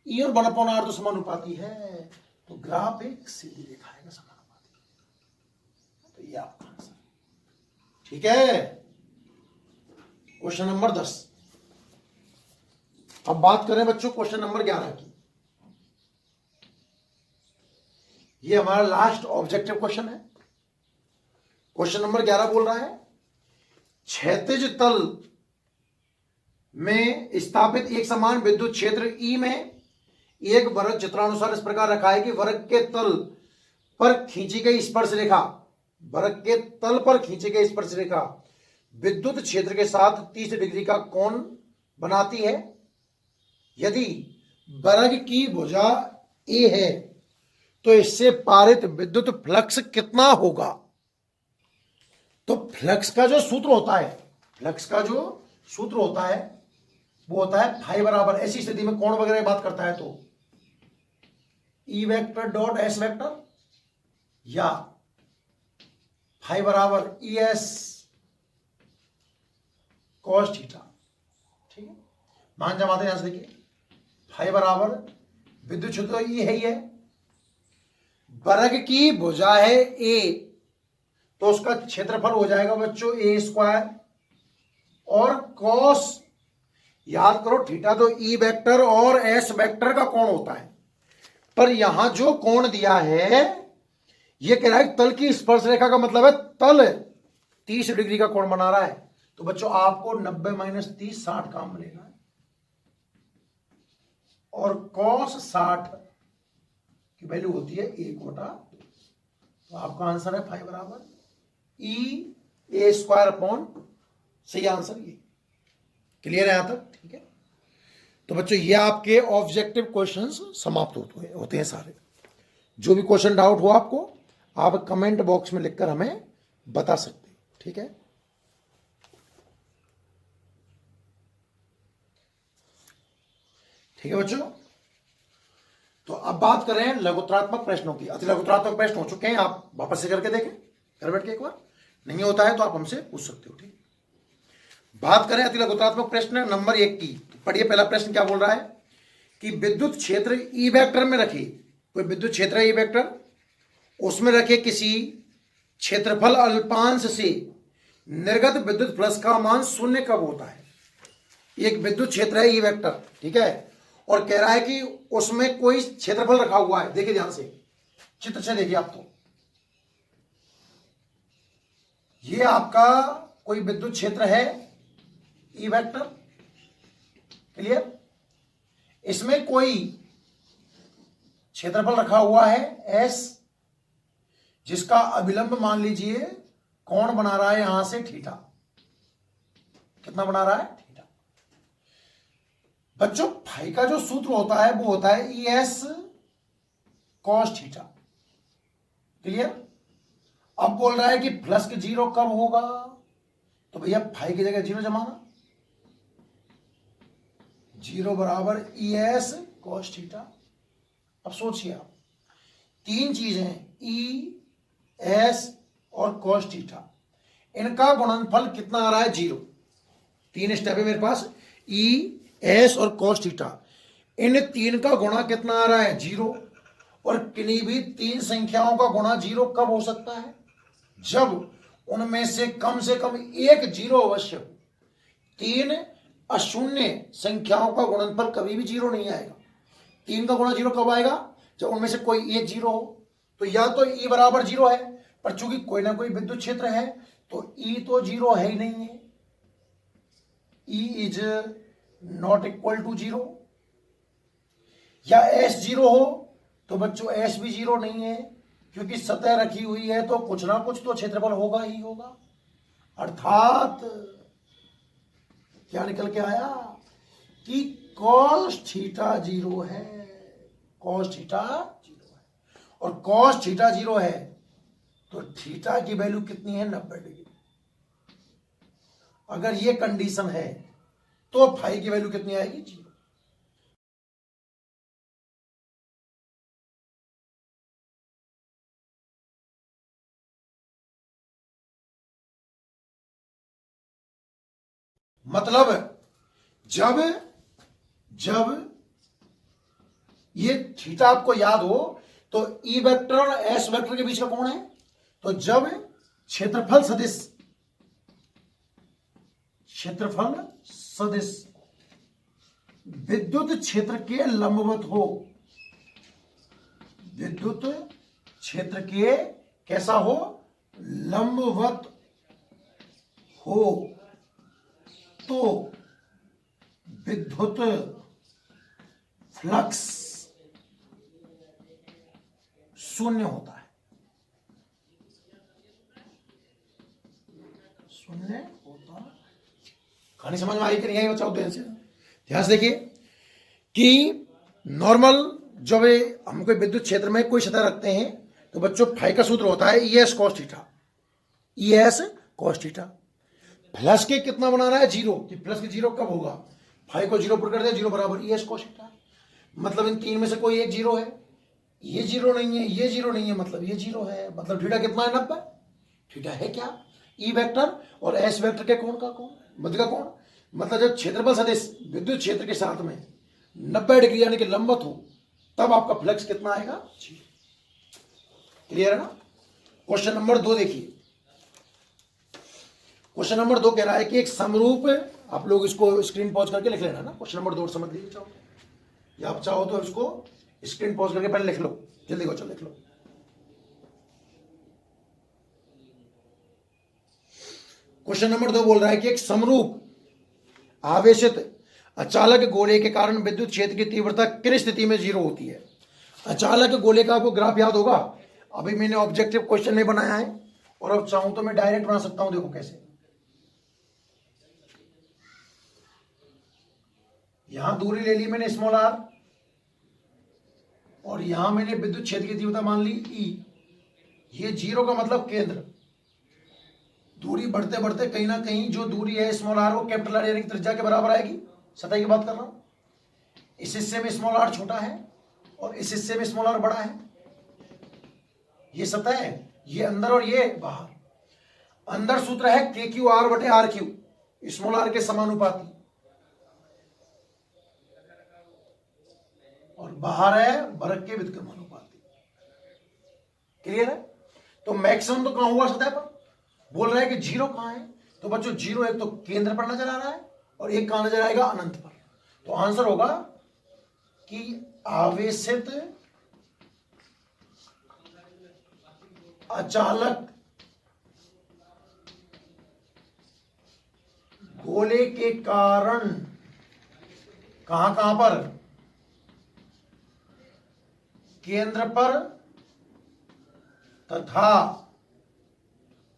E और 1/R तो समानुपाती है, तो ग्राफ एक सीधी रेखा है समानुपाती। तो ये आपका आंसर। ठीक है, क्वेश्चन नंबर 10। अब बात करें बच्चों क्वेश्चन नंबर 11 की। ये हमारा लास्ट ऑब्जेक्टिव क्वेश्चन है। क्वेश्चन नंबर 11 बोल रहा है, क्षैतिज तल में स्थापित एक समान विद्युत क्षेत्र E में एक वर्ग चित्रानुसार इस प्रकार रखा है कि वर्ग के तल पर खींची गई स्पर्श रेखा वृत्त के तल पर खींची गई स्पर्शरेखा विद्युत क्षेत्र के साथ 30 डिग्री का कोण बनाती है। यदि वर्ग की भुजा ए है तो इससे पारित विद्युत फ्लक्स कितना होगा? तो फ्लक्स का जो सूत्र होता है, फ्लक्स का जो सूत्र होता है वो होता है फाई बराबर, ऐसी स्थिति में कोण वगैरह बात करता है तो ई वेक्टर डॉट एस वेक्टर या फाई बराबर ई एस कॉस थीटा। ठीक है, मान जमाते यहां से देखिए, फाई बराबर विद्युत क्षेत्र ई है, ये वर्ग की भुजा है ए तो उसका क्षेत्रफल हो जाएगा बच्चों ए स्क्वायर, और कॉस याद करो थीटा तो ई वेक्टर और एस वेक्टर का कोण होता है, पर यहां जो कोण दिया है ये कह रहा है तल की स्पर्श रेखा का मतलब है तल 30 डिग्री का कोण बना रहा है। तो बच्चों आपको 90 माइनस 30 60 काम मिलेगा, और कॉस 60 की वैल्यू होती है 1/2। तो आपका आंसर है फाई बराबर ई ए स्क्वायर अपॉन, सही आंसर ये। क्लियर है यहां तक? ठीक है, तो बच्चों ये आपके ऑब्जेक्टिव क्वेश्चंस समाप्त होते हैं सारे। जो भी क्वेश्चन डाउट हो आपको आप कमेंट बॉक्स में लिखकर हमें बता सकते हैं। ठीक है, ठीक है बच्चों, तो अब बात करें लघुत्रात्मक प्रश्नों की। अति लघुत्रात्मक प्रश्न हो चुके हैं, आप वापस से करके देखें, कर बैठ के एक बार, नहीं होता है तो आप हमसे पूछ सकते हो। ठीक, बात करें अति लघुत्रात्मक प्रश्न नंबर 1 की। तो पढ़िए, पहला प्रश्न क्या बोल रहा है कि विद्युत क्षेत्र ई वेक्टर में रखे, कोई विद्युत क्षेत्र है ई वेक्टर, उसमें रखे किसी क्षेत्रफल अल्पांश से निर्गत विद्युत फ्लक्स का मान 0 कब होता है? एक विद्युत क्षेत्र है ई वेक्टर, ठीक है, और कह रहा है कि उसमें कोई क्षेत्रफल रखा हुआ है। देखिए ध्यान से, चित्र से देखिए आप, तो ये आपका कोई विद्युत क्षेत्र है ई वेक्टर, क्लियर, इसमें कोई क्षेत्रफल रखा हुआ है एस, जिसका अभिलंब मान लीजिए कोण बना रहा है यहां से थीटा। कितना बना रहा है? थीटा। बच्चों फाई का जो सूत्र होता है वो होता है E S cos theta. Clear? अब बोल रहा है कि फ्लक्स 0 कब होगा, तो भैया फाई की जगह 0 जमाना, 0 बराबर ई एस कॉस थीटा। अब सोचिए आप, तीन चीजें ई एस और कॉस थीटा, इनका गुणनफल कितना आ रहा है? 0। 3 स्टेप है मेरे पास, ई एस और कॉस थीटा, इन तीन का गुणा कितना आ रहा है? 0। और किन्हीं भी 3 संख्याओं का गुणा 0 कब हो सकता है? जब उनमें से कम एक 0 अवश्य हो। 3 अशून्य संख्याओं का गुणनफल कभी भी 0 नहीं आएगा। 3 का गुणा 0 कब आएगा? जब उनमें से कोई एक 0 हो। तो या तो ई बराबर 0 है, पर चूंकि कोई ना कोई विद्युत क्षेत्र है तो ई तो 0 है ही नहीं है, E is not equal to 0। या एस 0 हो तो बच्चों एस भी 0 नहीं है, क्योंकि सतह रखी हुई है तो कुछ ना कुछ तो क्षेत्रफल होगा ही होगा। अर्थात क्या निकल के आया कि कॉस थीटा 0 है, कॉस थीटा 0 है, और कॉस थीटा 0 है तो थीटा की वैल्यू कितनी है? 90 डिग्री। अगर ये कंडीशन है तो फाई की वैल्यू कितनी आएगी? 0। मतलब जब ये थीटा आपको याद हो तो ई वेक्टर और एस वेक्टर के बीच का कोण है, तो जब क्षेत्रफल सदिश विद्युत क्षेत्र के लंबवत हो, विद्युत क्षेत्र के कैसा हो? लंबवत हो, तो विद्युत फ्लक्स 0 होता है। शून्य होता। कहानी समझ में आई कि नहीं आई बच्चों? ध्यान से देखिए कि नॉर्मल जब हम कोई विद्युत क्षेत्र में कोई सतह रखते हैं तो बच्चों फाई का सूत्र होता है ES cos theta, ES cos theta. Plus के कितना बनाना है? 0, कि प्लस के 0 कब होगा? फाई को 0 पर कर दिया, 0 बराबर ES cos थीटा। मतलब इन तीन में से कोई एक 0 है, ये 0 नहीं है, ये 0 नहीं है, मतलब ये 0 है। मतलब थीटा कितना है? 90। थीटा है क्या? E वेक्टर और S वेक्टर के कोण का कोण, मध्य का कोण। मतलब जब क्षेत्रफल सदिश विद्युत क्षेत्र के साथ में 90 डिग्री यानी कि लंबवत हो तब आपका फ्लक्स कितना आएगा? 0। क्लियर है ना? क्वेश्चन नंबर 2 देखिए। क्वेश्चन नंबर 2 कह रहा है कि एक समरूप, आप लोग इसको स्क्रीन पॉज करके लिख लेना ना। क्वेश्चन नंबर 2 समझ लीजिए चाहो, या आप चाहो तो इसको स्क्रीन पॉज करके पहले लिख लो, जल्दी को, चलो लिख लो। क्वेश्चन नंबर 2 बोल रहा है कि एक समरूप आवेशित अचालक गोले के कारण विद्युत क्षेत्र की तीव्रता किस स्थिति में 0 होती है? अचालक गोले का आपको ग्राफ याद होगा। अभी मैंने ऑब्जेक्टिव क्वेश्चन नहीं बनाया है, और अब चाहूं तो मैं डायरेक्ट बना सकता हूं। देखो कैसे, यहां दूरी ले ली मैंने स्मॉल r, और यहां मैंने विद्युत क्षेत्र की तीव्रता मान ली E। ये 0 का मतलब केंद्र। दूरी बढ़ते बढ़ते कहीं ना कहीं जो दूरी है स्मॉल r वो कैपिटल R यानी त्रिज्या के बराबर आएगी। सतह की बात कर रहा हूं। इस हिस्से में स्मॉल r छोटा है और इस हिस्से में स्मॉल r बड़ा है। ये सतह है, ये अंदर और ये बाहर। अंदर सूत्र है KQR बटे RQ, स्मॉल r के समानुपाती, और बाहर है वर्ग के व्युत्क्रमानुपाती। क्लियर है? तो मैक्सिमम तो कहां हुआ? सतह पर। बोल रहा है कि 0 कहां है? तो बच्चों 0 एक तो केंद्र पर नजर आ रहा है और एक कहां नजर आएगा? अनंत पर। तो आंसर होगा कि आवेशित अचालक गोले के कारण कहां कहां पर? केंद्र पर तथा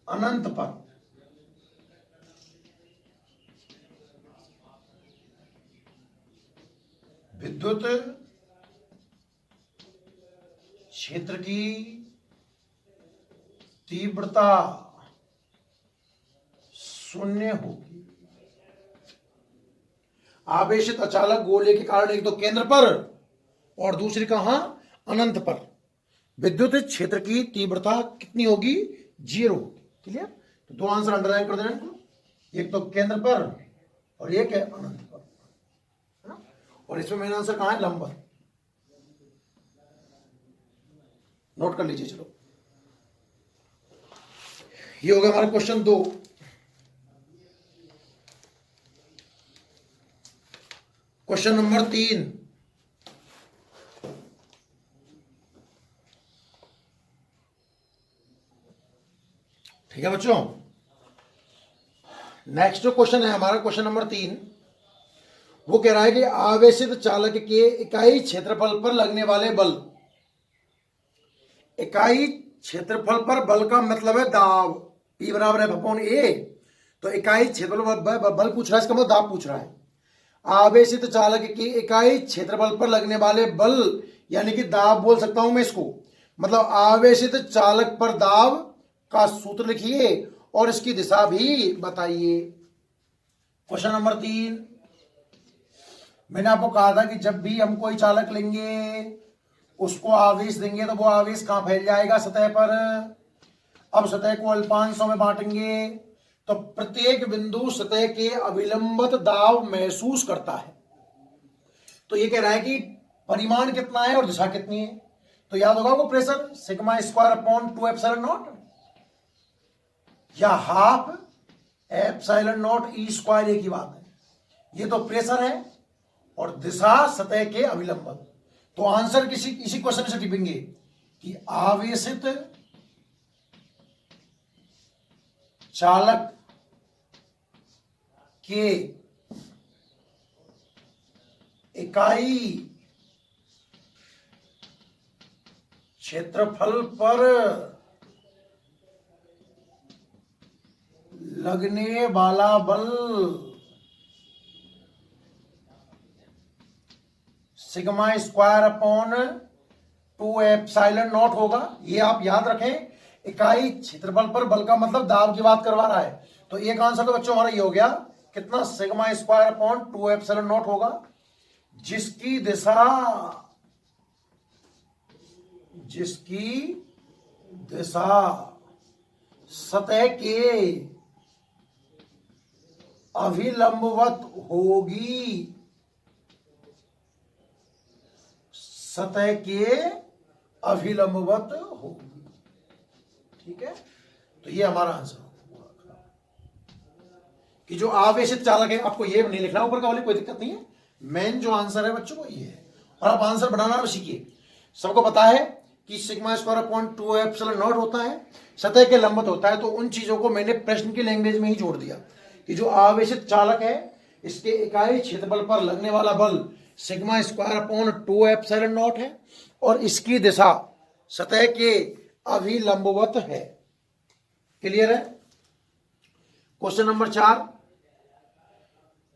अनंत पर विद्युत क्षेत्र की तीव्रता 0 होगी। आवेशित अचालक गोले के कारण एक तो केंद्र पर और दूसरी कहां? अनंत पर विद्युत क्षेत्र की तीव्रता कितनी होगी? 0 होगी। क्लियर? तो दो आंसर अंडरलाइन कर देना इनको, एक तो केंद्र पर और एक है अनंत पर, है ना? और इसमें मेन आंसर कहां है? लंबवत। नोट कर लीजिए। चलो, ये हो गया हमारा क्वेश्चन 2। क्वेश्चन नंबर 3, ठीक है बच्चों। नेक्स्ट जो क्वेश्चन है हमारा, क्वेश्चन नंबर 3, वो कह रहा है कि आवेशित चालक के इकाई क्षेत्रफल पर लगने वाले बल। इकाई क्षेत्रफल पर बल का मतलब है दाब, P बराबर है अपॉन A। तो इकाई क्षेत्रफल बल पूछ रहा है, इसका मतलब दाब पूछ रहा है। आवेशित चालक की इकाई क्षेत्रफल पर लगने वाले बल यानी कि दाब बोल सकता हूं मैं इसको। मतलब आवेशित चालक पर दाब का सूत्र लिखिए और इसकी दिशा भी बताइए। क्वेश्चन नंबर 3, मैंने आपको कहा था कि जब भी हम कोई चालक लेंगे उसको आवेश देंगे तो वो आवेश कहां फैल जाएगा? सतह पर। अब सतह को अल्पांशों में बांटेंगे तो प्रत्येक बिंदु सतह के अभिलंबित दाब महसूस करता है। तो ये कह रहा है कि परिमाण कितना है और दिशा कितनी है। तो याद होगा वो pressure sigma square upon 2 epsilon naught या half epsilon naught E square, एक ही बात है। ये तो प्रेशर है और दिशा सतह के अभिलंबित। तो आंसर इसी क्वेश्चन से टिपेंगे कि आवेशित चालक के इकाई क्षेत्रफल पर लगने वाला बल sigma square upon 2 epsilon not होगा। ये आप याद रखें, इकाई क्षेत्रफल पर बल का मतलब दाब की बात करवा रहा है। तो एक आंसर तो बच्चों हमारा ये हो गया, कितना, sigma square upon 2 epsilon not होगा, जिसकी दिशा सतह के अभिलंबवत होगी, सतह के अभिलंबवत होगी। ठीक है, तो ये हमारा आंसर कि जो आवेशित चालक है, आपको ये नहीं लिखना ऊपर का वाले, कोई दिक्कत नहीं है, मेन जो आंसर है बच्चों वो ये है। और आप आंसर बनाना सीखिए। सबको पता है कि sigma square upon 2 epsilon not होता है, सतह के लंबवत होता है। तो उन चीजों को मैंने प्रश्न की लैंग्वेज में ही जोड़ दिया कि जो आवेशित चालक है, इसके इकाई क्षेत्रफल पर लगने वाला बल sigma square upon 2 epsilon not है, और इसकी दिशा सतह के अभिलंबवत है। क्लियर है? क्वेश्चन नंबर 4,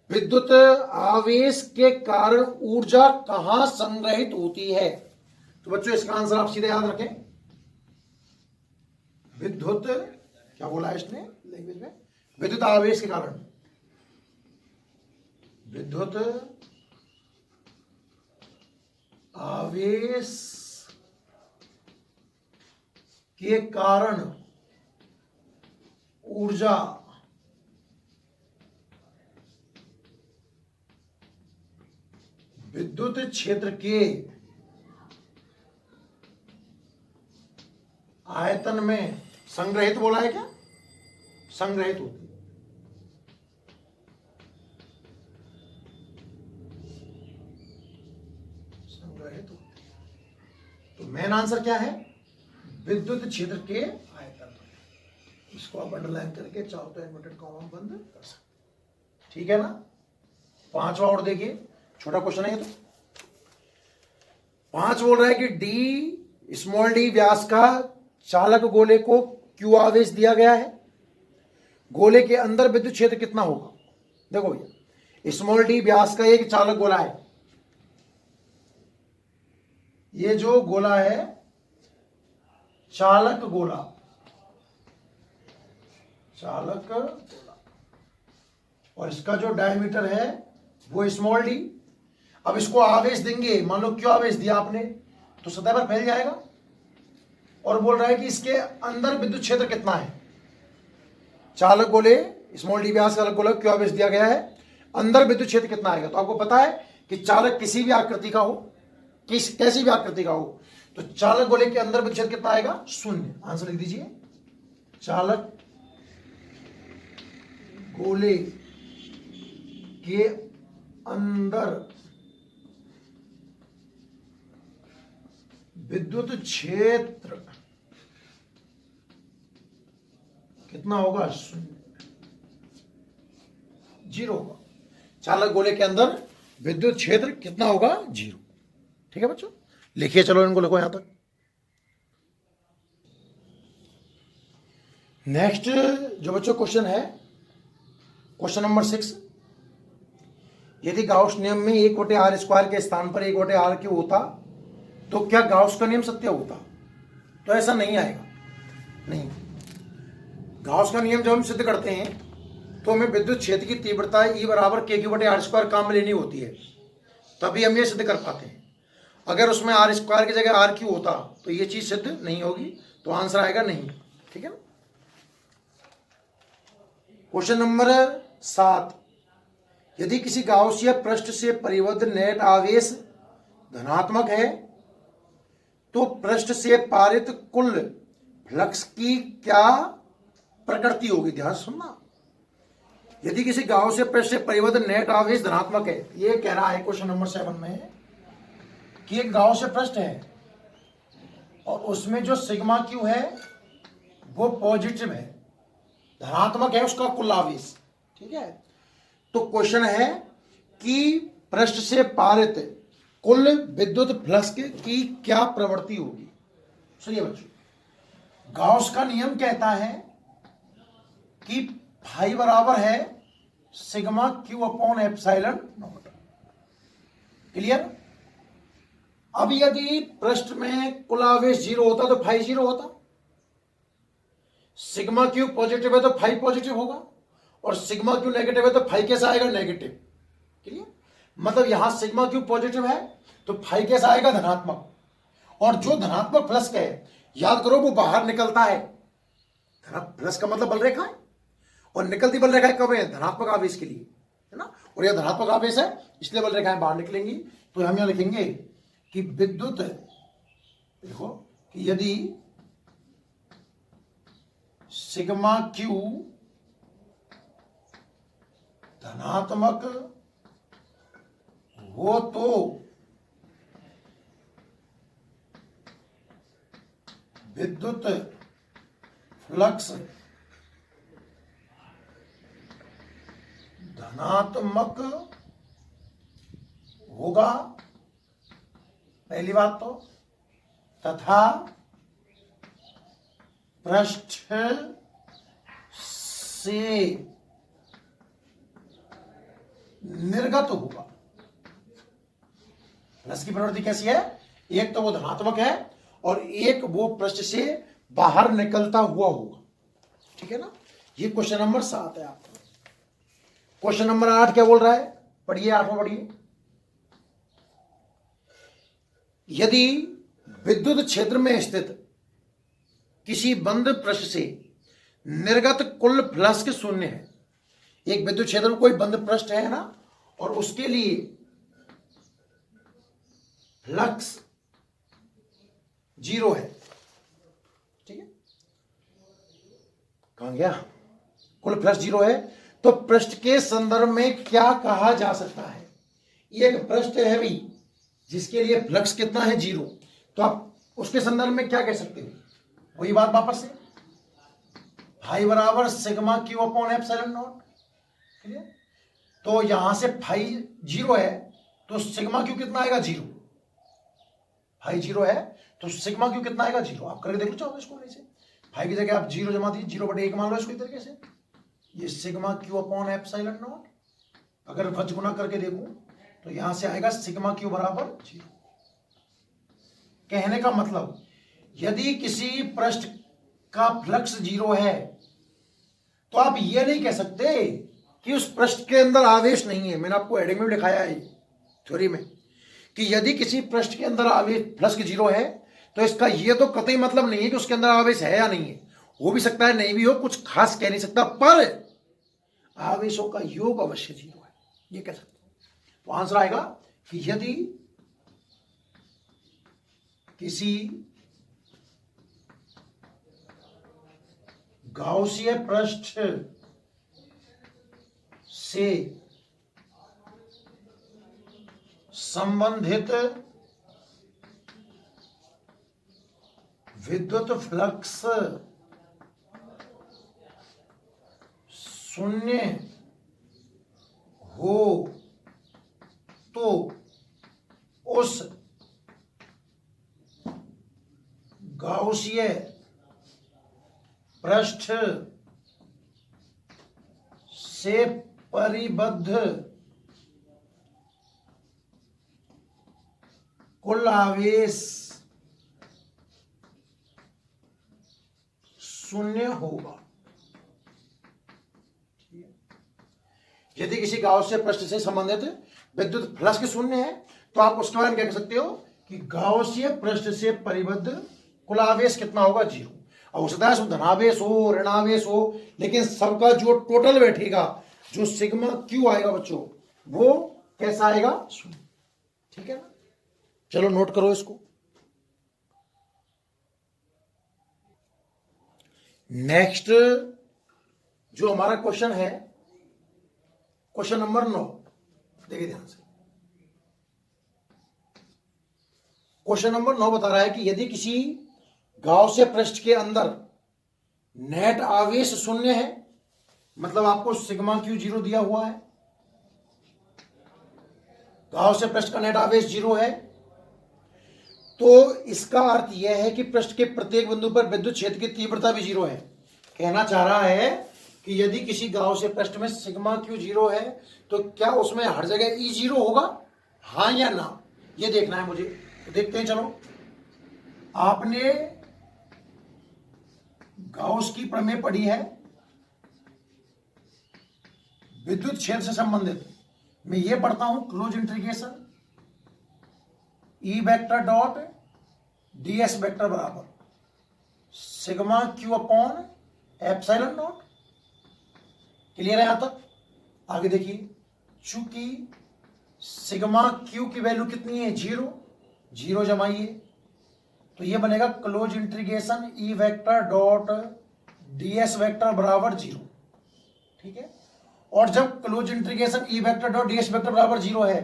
विद्युत आवेश के कारण ऊर्जा कहां संग्रहित होती है? तो बच्चों इसका आंसर आप सीधे याद रखें, विद्युत, क्या बोला है इसने लैंग्वेज में, विद्युत आवेश के कारण, विद्युत आवेश के कारण ऊर्जा विद्युत क्षेत्र के आयतन में संग्रहित, बोला है क्या, संग्रहित होती है। संग्रहित होती है। तो मेन आंसर क्या है, विद्युत क्षेत्र के आयतन। इसको आप अंडरलाइन करके चाहो तो इन्वर्टेड कॉमा बंद कर सकते। ठीक है ना? 5वां और देखिए, छोटा क्वेश्चन है ये। तो 5 बोल रहा है कि डी स्मॉल डी व्यास का चालक गोले को क्यू आवेश दिया गया है, गोले के अंदर विद्युत क्षेत्र कितना होगा? देखो भैया, स्मॉल डी व्यास का एक चालक गोला है, ये जो गोला है चालक गोला, चालक गोला, और इसका जो डायमीटर है वो स्मॉल डी। अब इसको आवेश देंगे, मान लो क्यों आवेश दिया आपने, तो सतह पर फैल जाएगा। और बोल रहा है कि इसके अंदर विद्युत क्षेत्र कितना है, चालक गोले स्मॉल डी व्यास चालक गोले क्यों आवेश दिया गया है, अंदर विद्युत क्षेत्र कितना आएगा। तो आपको पता है कि चालक किसी भी आकृति का हो, कैसी भी आकृति का हो, तो चालक गोले के अंदर विद्युत क्षेत्र कितना आएगा, 0। आंसर लिख दीजिए, चालक गोले के अंदर विद्युत क्षेत्र कितना होगा, 0 होगा। चालक गोले के अंदर विद्युत क्षेत्र कितना होगा, 0। ठीक है बच्चों, लिखिए, चलो इनको लिखो यहां तक। नेक्स्ट जो बच्चों क्वेश्चन है, क्वेश्चन नंबर 6, यदि गाउस नियम में 1/r² के स्थान पर 1/r³ होता तो क्या गाउस का नियम सत्य होता? तो ऐसा नहीं आएगा, नहीं। गाउस का नियम जब हम सिद्ध करते हैं तो हमें विद्युत क्षेत्र की तीव्रता E बराबर k/r² काम में लेनी होती है, तभी हम ये सिद्ध कर पाते हैं। अगर उसमें r² की जगह r³ होता तो ये चीज सिद्ध नहीं होगी, तो आंसर आएगा नहीं। ठीक है ना? क्वेश्चन नंबर 7, यदि किसी गाउसिया पृष्ठ से परिबद्ध नेट आवेश धनात्मक है तो पृष्ठ से पारित कुल फ्लक्स की क्या प्रकृति होगी? ध्यान से सुनना। यदि किसी गाउसिया पृष्ठ से परिबद्ध नेट आवेश धनात्मक है, ये कह रहा है क्वेश्चन नंबर 7 में कि एक गाउसिया पृष्ठ है और उसमें जो सिग्मा क्यू है वो पॉजिटिव है, धनात्मक है उसका कुल आवेश। ठीक है, तो क्वेश्चन है कि पृष्ठ से पारित कुल विद्युत फ्लक्स की क्या प्रवृत्ति होगी। सुनिए बच्चों, गाउस का नियम कहता है कि फाई बराबर है sigma q upon epsilon naught. Clear? अब यदि पृष्ठ में कुल आवेश 0 होता तो फाई 0 होता, सिग्मा क्यू पॉजिटिव है तो फाई पॉजिटिव होगा, और सिग्मा क्यू नेगेटिव है तो फाई कैसा आएगा? नेगेटिव। क्लियर? मतलब यहां सिग्मा क्यू पॉजिटिव है तो फाई कैसा आएगा? धनात्मक। और जो धनात्मक प्लस का है, याद करो वो बाहर निकलता है। प्लस का मतलब बल रेखा है, और निकलती बल रेखाएं कब है? धनात्मक आवेश के लिए, है ना। और यह धनात्मक आवेश है इसलिए बल रेखाएं बाहर निकलेंगी। तो हम यहां लिखेंगे कि विद्युत, देखो कि यदि सिग्मा क्यू धनात्मक हो तो विद्युत फ्लक्स धनात्मक होगा, पहली बात तो, तथा पृष्ठ से निर्गत होगा। प्लस की प्रवृत्ति कैसी है? एक तो वो धनात्मक है और एक वो पृष्ठ से बाहर निकलता हुआ होगा। ठीक है ना। ये क्वेश्चन नंबर 7 है आपका। क्वेश्चन नंबर 8 क्या बोल रहा है? पढ़िए, 8वां पढ़िए। यदि विद्युत क्षेत्र में स्थित किसी बंद पृष्ठ से निर्गत कुल फ्लक्स शून्य है। एक विद्युत क्षेत्र में कोई बंद पृष्ठ है ना, और उसके लिए फ्लक्स 0 है। ठीक है, कहां गया? कुल फ्लक्स 0 है तो पृष्ठ के संदर्भ में क्या कहा जा सकता है? एक पृष्ठ है भी जिसके लिए फ्लक्स कितना है? 0। तो आप उसके संदर्भ में क्या कह सकते हो? वही बात वापस से, फाई बराबर sigma q upon epsilon naught. Clear? तो यहां से फाई 0 है तो सिग्मा क्यू कितना आएगा? 0। फाई 0 है तो सिग्मा क्यू कितना आएगा? 0। आप करके देख लो चाहो इसको। नहीं से फाई की जगह आप 0 जमा दीजिए, 0/1 मान लो इसको इस तरीके से। ये sigma q upon epsilon not, अगर वज गुना करके देखूं तो यहां से आएगा सिग्मा क्यू बराबर 0। कहने का मतलब, यदि किसी पृष्ठ का फ्लक्स 0 है तो आप ये नहीं कह सकते कि उस पृष्ठ के अंदर आवेश नहीं है। मैंने आपको हेडिंग में लिखाया है थ्योरी में कि यदि किसी पृष्ठ के अंदर आवेश फ्लक्स 0 है तो इसका ये तो कतई मतलब नहीं है कि उसके अंदर आवेश है या नहीं है। हो भी सकता है, नहीं भी हो, कुछ खास कह नहीं सकता, पर आवेशों का योग अवश्य 0 है, ये कह सकते हैं। तो आंसर आएगा कि यदि किसी गाउसीय पृष्ठ से संबंधित विद्युत फ्लक्स 0 हो तो उस गाउसीय पृष्ठ से परिबद्ध कुल आवेश 0 होगा। यदि किसी गाउसीय पृष्ठ से संबंधित विद्युत फ्लक्स 0 है तो आप उसके बारे में क्या कह सकते हो कि गाउसीय पृष्ठ से परिबद्ध कुल आवेश कितना होगा? 0। अब हो सकता है उसमें धनावेश हो, ऋणावेश हो, लेकिन सबका जो टोटल बैठेगा, जो सिग्मा क्यू आएगा बच्चों, वो कैसा आएगा? 0। ठीक है ना। चलो नोट करो इसको। नेक्स्ट जो हमारा क्वेश्चन है, क्वेश्चन नंबर 9, देखिए ध्यान से। क्वेश्चन नंबर 9 बता रहा है कि यदि किसी गाउसीय पृष्ठ के अंदर नेट आवेश 0 है, मतलब आपको सिग्मा क्यू 0 दिया हुआ है, गाउसीय पृष्ठ का नेट आवेश 0 है, तो इसका अर्थ यह है कि पृष्ठ के प्रत्येक बिंदु पर विद्युत क्षेत्र की तीव्रता भी 0 है। कहना चाह रहा है कि यदि किसी गांव से पृष्ठ में सिग्मा क्यू 0 है तो क्या उसमें हर जगह ई 0 होगा, हाँ या ना, ये देखना है मुझे। तो देखते हैं, चलो। आपने गाउस की प्रमेय पढ़ी है विद्युत क्षेत्र से संबंधित। मैं ये पढ़ता हूं close integration E vector dot ds vector बराबर sigma q upon epsilon naught. Clear है यहां तक? आगे देखिए, चूंकि सिग्मा क्यू की वैल्यू कितनी है, 0, 0 जमाइए तो ये बनेगा close integration E vector dot ds vector बराबर 0। ठीक है, और जब close integration E vector dot ds vector बराबर 0 है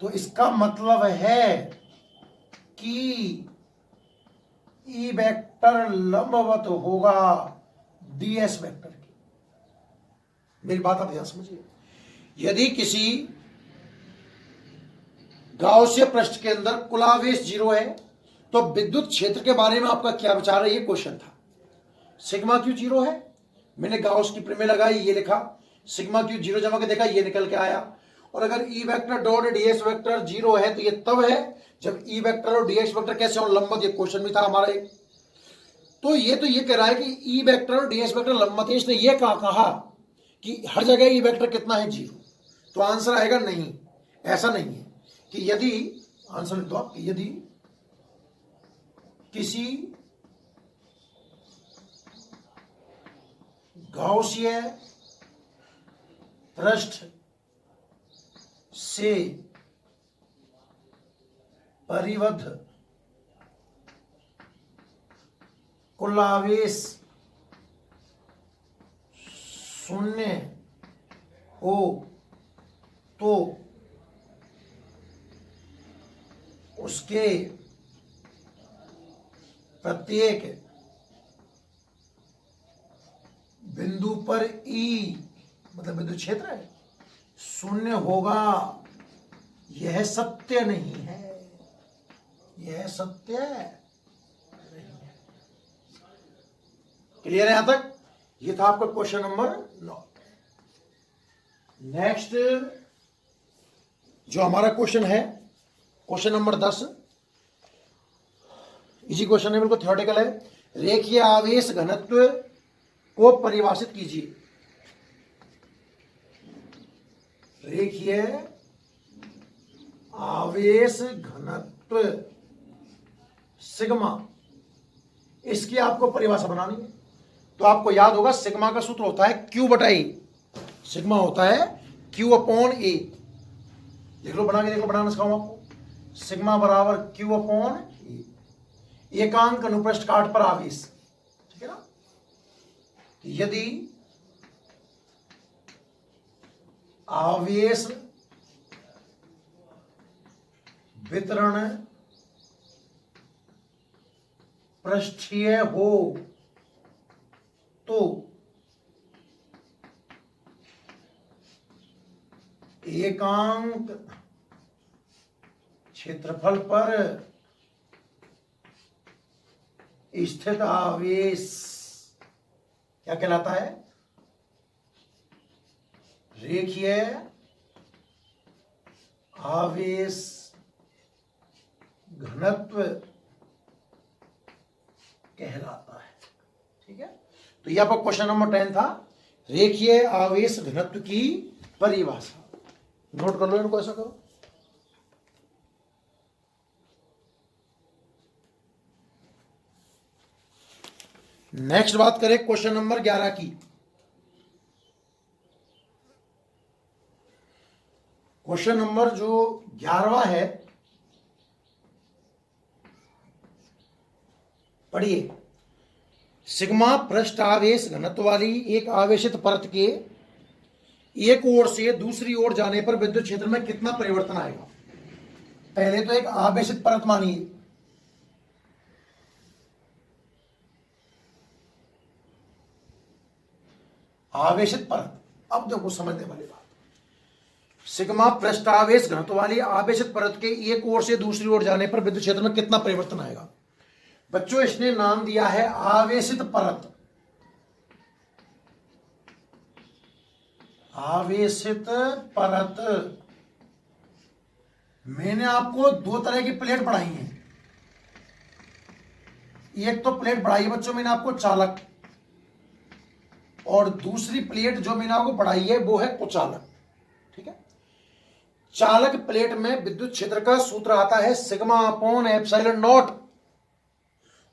तो इसका मतलब है कि ई वेक्टर लंबवत होगा ds वेक्टर की। मेरी बात आप ध्यान समझिए। यदि किसी गाउसिय पृष्ठ के अंदर कुल आवेश 0 है तो विद्युत क्षेत्र के बारे में आपका क्या विचार है, ये क्वेश्चन था। सिग्मा क्यू 0 है, मैंने गाउस की प्रमेय लगाई, ये लिखा, सिग्मा क्यू 0 जमा के देखा, ये निकल के आया। और अगर ई वेक्टर डॉट ds वेक्टर 0 है तो ये तब है जब ई वेक्टर और ds वेक्टर कैसे हो, लंबवत। ये क्वेश्चन भी था हमारा एक। तो ये कह रहा है कि ई वेक्टर और ds वेक्टर लंबवत है। इसने ये कहा कि हर जगह ई वेक्टर कितना है, 0। तो आंसर आएगा नहीं, ऐसा नहीं है। कि यदि आंसर लिख दो आप, कि यदि किसी गाउसिय पृष्ठ से परिबद्ध कुल आवेश 0 हो तो उसके प्रत्येक बिंदु पर ई मतलब विद्युत क्षेत्र है 0 होगा। यह सत्य नहीं है, यह सत्य नहीं है। क्लियर है यहां तक? ये था आपका क्वेश्चन नंबर 9। नेक्स्ट जो हमारा क्वेश्चन है, क्वेश्चन नंबर 10, इसी क्वेश्चन है, बिल्कुल थ्योरेटिकल है। रेखीय आवेश घनत्व को परिभाषित कीजिए। रेखीय आवेश घनत्व सिग्मा, इसकी आपको परिभाषा बनानी है। तो आपको याद होगा सिग्मा का सूत्र होता है क्यू बटा ए। सिग्मा होता है क्यू अपॉन ए। देख लो, बना के देख लो, बनाना सिखाऊं आपको। सिग्मा बराबर क्यू अपॉन ए, एकांक अनुप्रस्थ काट पर आवेश। ठीक है ना? यदि आवेश वितरण पृष्ठीय हो तो एकांक क्षेत्रफल पर स्थित आवेश क्या कहलाता है? रेखीय आवेश घनत्व कहलाता है। ठीक है, तो यह आपका क्वेश्चन नंबर 10 था, रेखीय आवेश घनत्व की परिभाषा। नोट कर लो इनको, ऐसा करो। नेक्स्ट बात करें क्वेश्चन नंबर 11 की। क्वेश्चन नंबर जो 11वां है, पढ़िए। सिग्मा पृष्ठ आवेश घनत्व वाली एक आवेशित परत के एक ओर से दूसरी ओर जाने पर विद्युत क्षेत्र में कितना परिवर्तन आएगा? पहले तो एक आवेशित परत मानिए, आवेशित परत। अब देखो समझने वाली बात, सिग्मा पृष्ठ आवेश घनत्व वाली आवेशित परत के एक ओर से दूसरी ओर जाने पर विद्युत क्षेत्र में कितना परिवर्तन आएगा? बच्चों, इसने नाम दिया है आवेशित परत। आवेशित परत। मैंने आपको दो तरह की प्लेट पढ़ाई है। एक तो प्लेट पढ़ाई है बच्चों मैंने आपको चालक, और दूसरी प्लेट जो मैंने आपको पढ़ाई है वो है कुचालक। ठीक है। चालक प्लेट में विद्युत क्षेत्र का सूत्र आता है सिग्मा अपॉन एप्सिलॉन नॉट,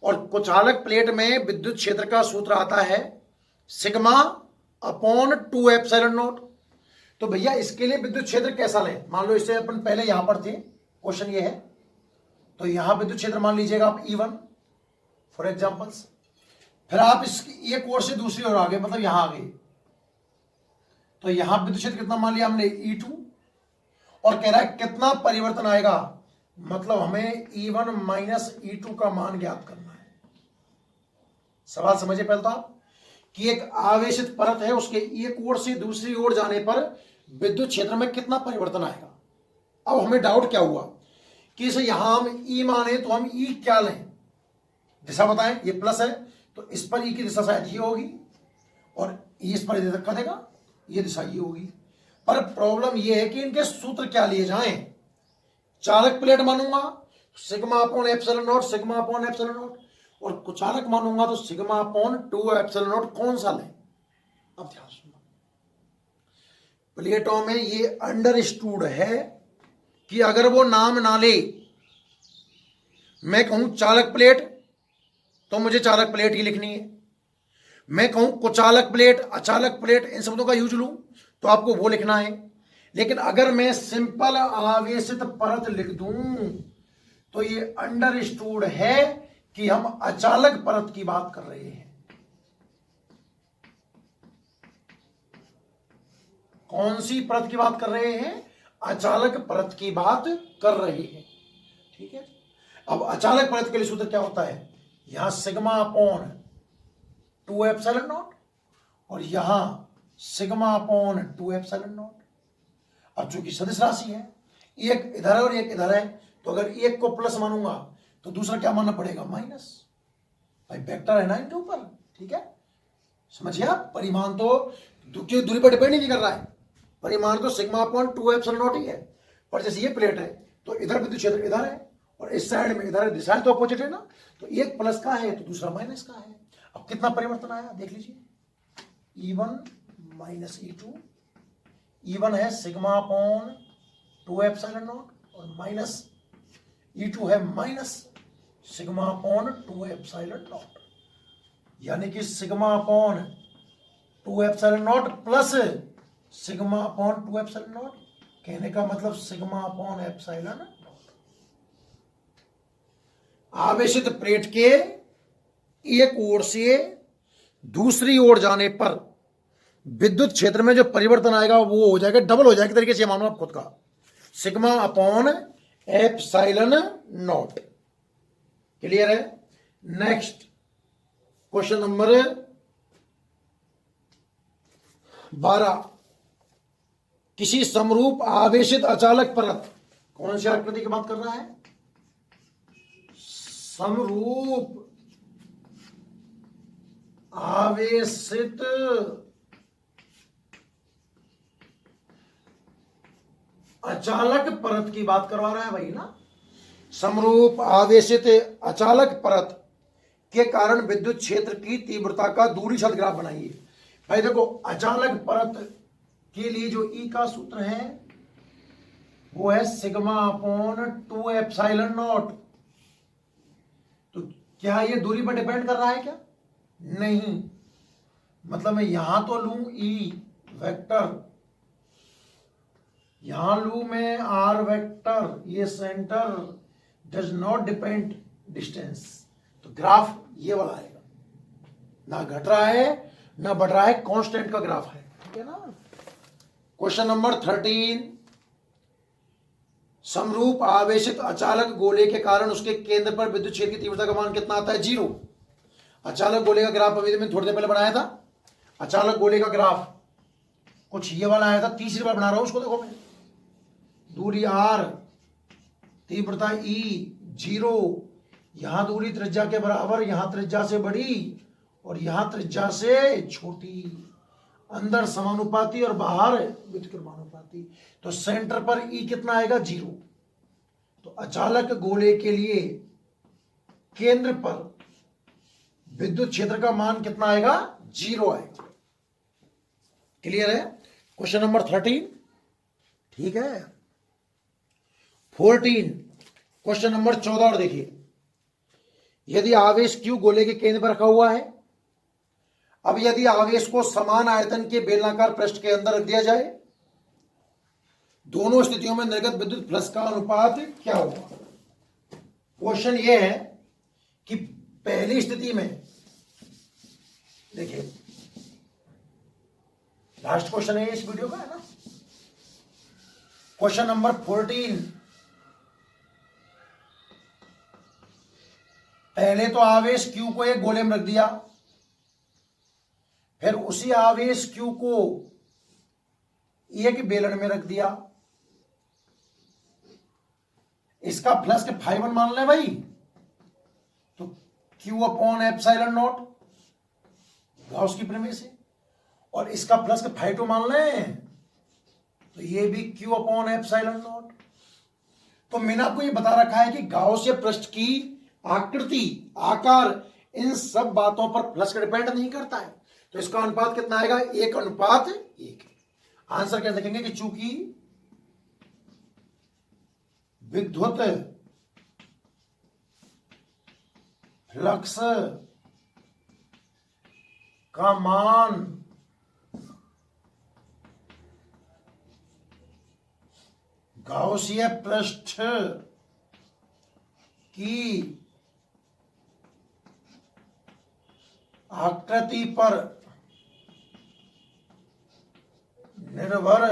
और कुचालक प्लेट में विद्युत क्षेत्र का सूत्र आता है सिग्मा अपॉन 2 एप्सिलॉन नॉट। तो भैया इसके लिए विद्युत क्षेत्र कैसा लें? मान लो इससे अपन पहले यहां पर थे, क्वेश्चन ये है, तो यहां विद्युत क्षेत्र मान लीजिएगा आप E1 फॉर एग्जांपल्स, फिर आप इसकी एक ओर से दूसरी ओर आ गए, मतलब यहां आ गए, तो यहां विद्युत क्षेत्र कितना मान लिया हमने E2, और कह रहा है कितना परिवर्तन आएगा, मतलब हमें E1 माइनस E2 का मान ज्ञात करना है। सवाल समझिए पहले तो आप कि एक आवेशित परत है, उसके एक ओर से दूसरी ओर जाने पर विद्युत क्षेत्र में कितना परिवर्तन आएगा। अब हमें डाउट क्या हुआ कि इसे यहां हम E माने तो हम E क्या लें, दिशा बताएं। ये प्लस है तो इस पर E की दिशा शायद ये होगी, और E इस पर धक्का देगा, ये दिशा ये होगी। पर प्रॉब्लम ये है कि इनके सूत्र क्या लिए जाएं। चालक प्लेट मानूंगा sigma upon epsilon not, sigma upon epsilon not, और कुचालक मानूंगा तो सिग्मा अपॉन 2 एप्सिलॉन नॉट। कौन सा लें? अब ध्यान सुनना, प्लेटों में ये अंडरस्टूड है कि अगर वो नाम ना ले, मैं कहूं चालक प्लेट तो मुझे चालक प्लेट ही लिखनी है, मैं कहूं कुचालक प्लेट, अचालक प्लेट, इन शब्दों का यूज लूं तो आपको वो लिखना है। लेकिन अगर मैं सिंपल आवेशित परत लिख दूं तो ये अंडरस्टूड है कि हम अचालक परत की बात कर रहे हैं। कौन सी परत की बात कर रहे हैं? अचालक परत की बात कर रहे हैं। ठीक है। अब अचालक परत के लिए सूत्र क्या होता है? यहां सिग्मा अपॉन 2 एप्सिलॉन नॉट, और यहां सिग्मा अपॉन 2 एप्सिलॉन नॉट। अब चूंकि सदिश राशि है, एक इधर है और एक इधर है, तो अगर एक को प्लस मानूंगा तो दूसरा क्या मानना पड़ेगा? माइनस। भाई वेक्टर है ना इनके ऊपर। ठीक है, समझिए आप। परिमाण तो दूरी पर डिपेंड ही नहीं कर रहा है, परिमाण तो सिग्मा अपॉन 2 एप्सिलॉन नॉट ही है। पर जैसे ये प्लेट है तो इधर विद्युत क्षेत्र इधर है, और इस साइड में इधर है, दिशाएं तो अपोजिट है ना, तो एक प्लस का है तो दूसरा माइनस का है। अब कितना परिवर्तन आया देख लीजिए, E1 माइनस E2। E1 है सिग्मा अपॉन 2 एप्सिलॉन नॉट, और माइनस E2 है minus sigma upon 2 epsilon not, यानी कि sigma upon 2 epsilon not plus sigma upon 2 epsilon not. कहने का मतलब सिग्मा अपॉन एप्सिलॉन नॉट। आवेशित प्लेट के एक ओर से दूसरी ओर जाने पर विद्युत क्षेत्र में जो परिवर्तन आएगा वो हो जाएगा, डबल हो जाएगा तरीके से मानो आप खुद का, sigma upon epsilon naught. Clear है? नेक्स्ट क्वेश्चन नंबर 12, किसी समरूप आवेशित अचालक परत, कौन सी आकृति की बात कर रहा है? समरूप आवेशित अचालक परत की बात करवा रहा है भाई ना। समरूप आवेशित अचालक परत के कारण विद्युत क्षेत्र की तीव्रता का दूरी छत ग्राफ बनाइए। भाई देखो, अचालक परत के लिए जो E का सूत्र है वो है सिग्मा अपॉन 2 एप्सिलॉन नॉट। तो क्या ये दूरी पर डिपेंड कर रहा है क्या? नहीं। मतलब मैं यहां तो लूं E वेक्टर, यहां लू मैं R वेक्टर, ये centre does not depend distance, तो ग्राफ ये वाला आएगा, ना घट रहा है ना बढ़ रहा है, कांस्टेंट का ग्राफ है। ठीक है ना। क्वेश्चन नंबर 13, समरूप आवेशित अचालक गोले के कारण उसके केंद्र पर विद्युत क्षेत्र की तीव्रता का मान कितना आता है? 0। अचालक गोले का ग्राफ अभी मैंने थोड़ी देर पहले बनाया था। अचालक गोले का ग्राफ कुछ ये वाला आया था, तीसरी बार बना रहा हूं उसको। देखो मैं, दूरी R, तीव्रता E 0, यहां दूरी त्रिज्या के बराबर, यहां त्रिज्या से बड़ी और यहां त्रिज्या से छोटी। अंदर समानुपाती और बाहर व्युत्क्रमानुपाती। तो सेंटर पर ई कितना आएगा 0। तो अचालक गोले के लिए केंद्र पर विद्युत क्षेत्र का मान कितना आएगा 0 आएगा। क्लियर है? क्वेश्चन नंबर 13 ठीक है। 14 क्वेश्चन नंबर 14 और देखिए, यदि आवेश Q गोले के केंद्र पर रखा हुआ है, अब यदि आवेश को समान आयतन के बेलनाकार पृष्ठ के अंदर रख दिया जाए, दोनों स्थितियों में निर्गत विद्युत फ्लक्स का अनुपात क्या होगा? क्वेश्चन यह है कि पहली स्थिति में देखिए, लास्ट क्वेश्चन है इस वीडियो का, है ना। क्वेश्चन नंबर 14, पहले तो आवेश Q को एक गोले में रख दिया, फिर उसी आवेश Q को एक बेलन में रख दिया। इसका फ्लक्स φ1 मान लें भाई, तो Q/ε0 गाउस की प्रमेय से, और इसका फ्लक्स φ2 मान लें, तो ये भी Q/ε0। तो मैंने आपको ये बता रखा है कि गाउसियन पृष्ठ की आकृति, आकार, इन सब बातों पर फ्लक्स डिपेंड नहीं करता है। तो इसका अनुपात कितना आएगा 1:1। आंसर क्या देखेंगे कि चूंकि विद्युत फ्लक्स का मान गाउसियन पृष्ठ की आकृति पर निर्भर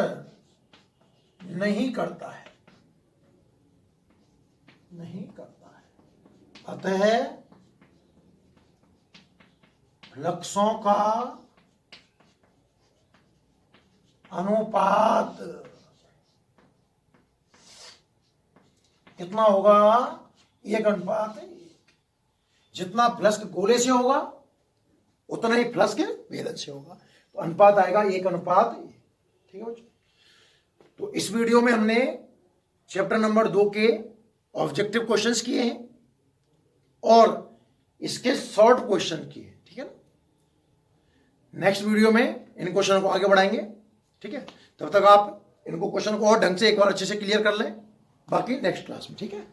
नहीं करता है, अतः फ्लक्सों का अनुपात कितना होगा 1:1। जितना फ्लक्स गोले से होगा उतना ही फ्लक्स के बेलन से होगा, तो अनुपात आएगा 1:1। ठीक है बच्चों। तो इस वीडियो में हमने चैप्टर नंबर 2 के ऑब्जेक्टिव क्वेश्चंस किए हैं और इसके शॉर्ट क्वेश्चन किए हैं। ठीक है ना। नेक्स्ट वीडियो में इन क्वेश्चनों को आगे बढ़ाएंगे। ठीक है, तब तक आप इनको क्वेश्चन को और ढंग से एक बार अच्छे से क्लियर कर लें, बाकी नेक्स्ट क्लास में। ठीक है।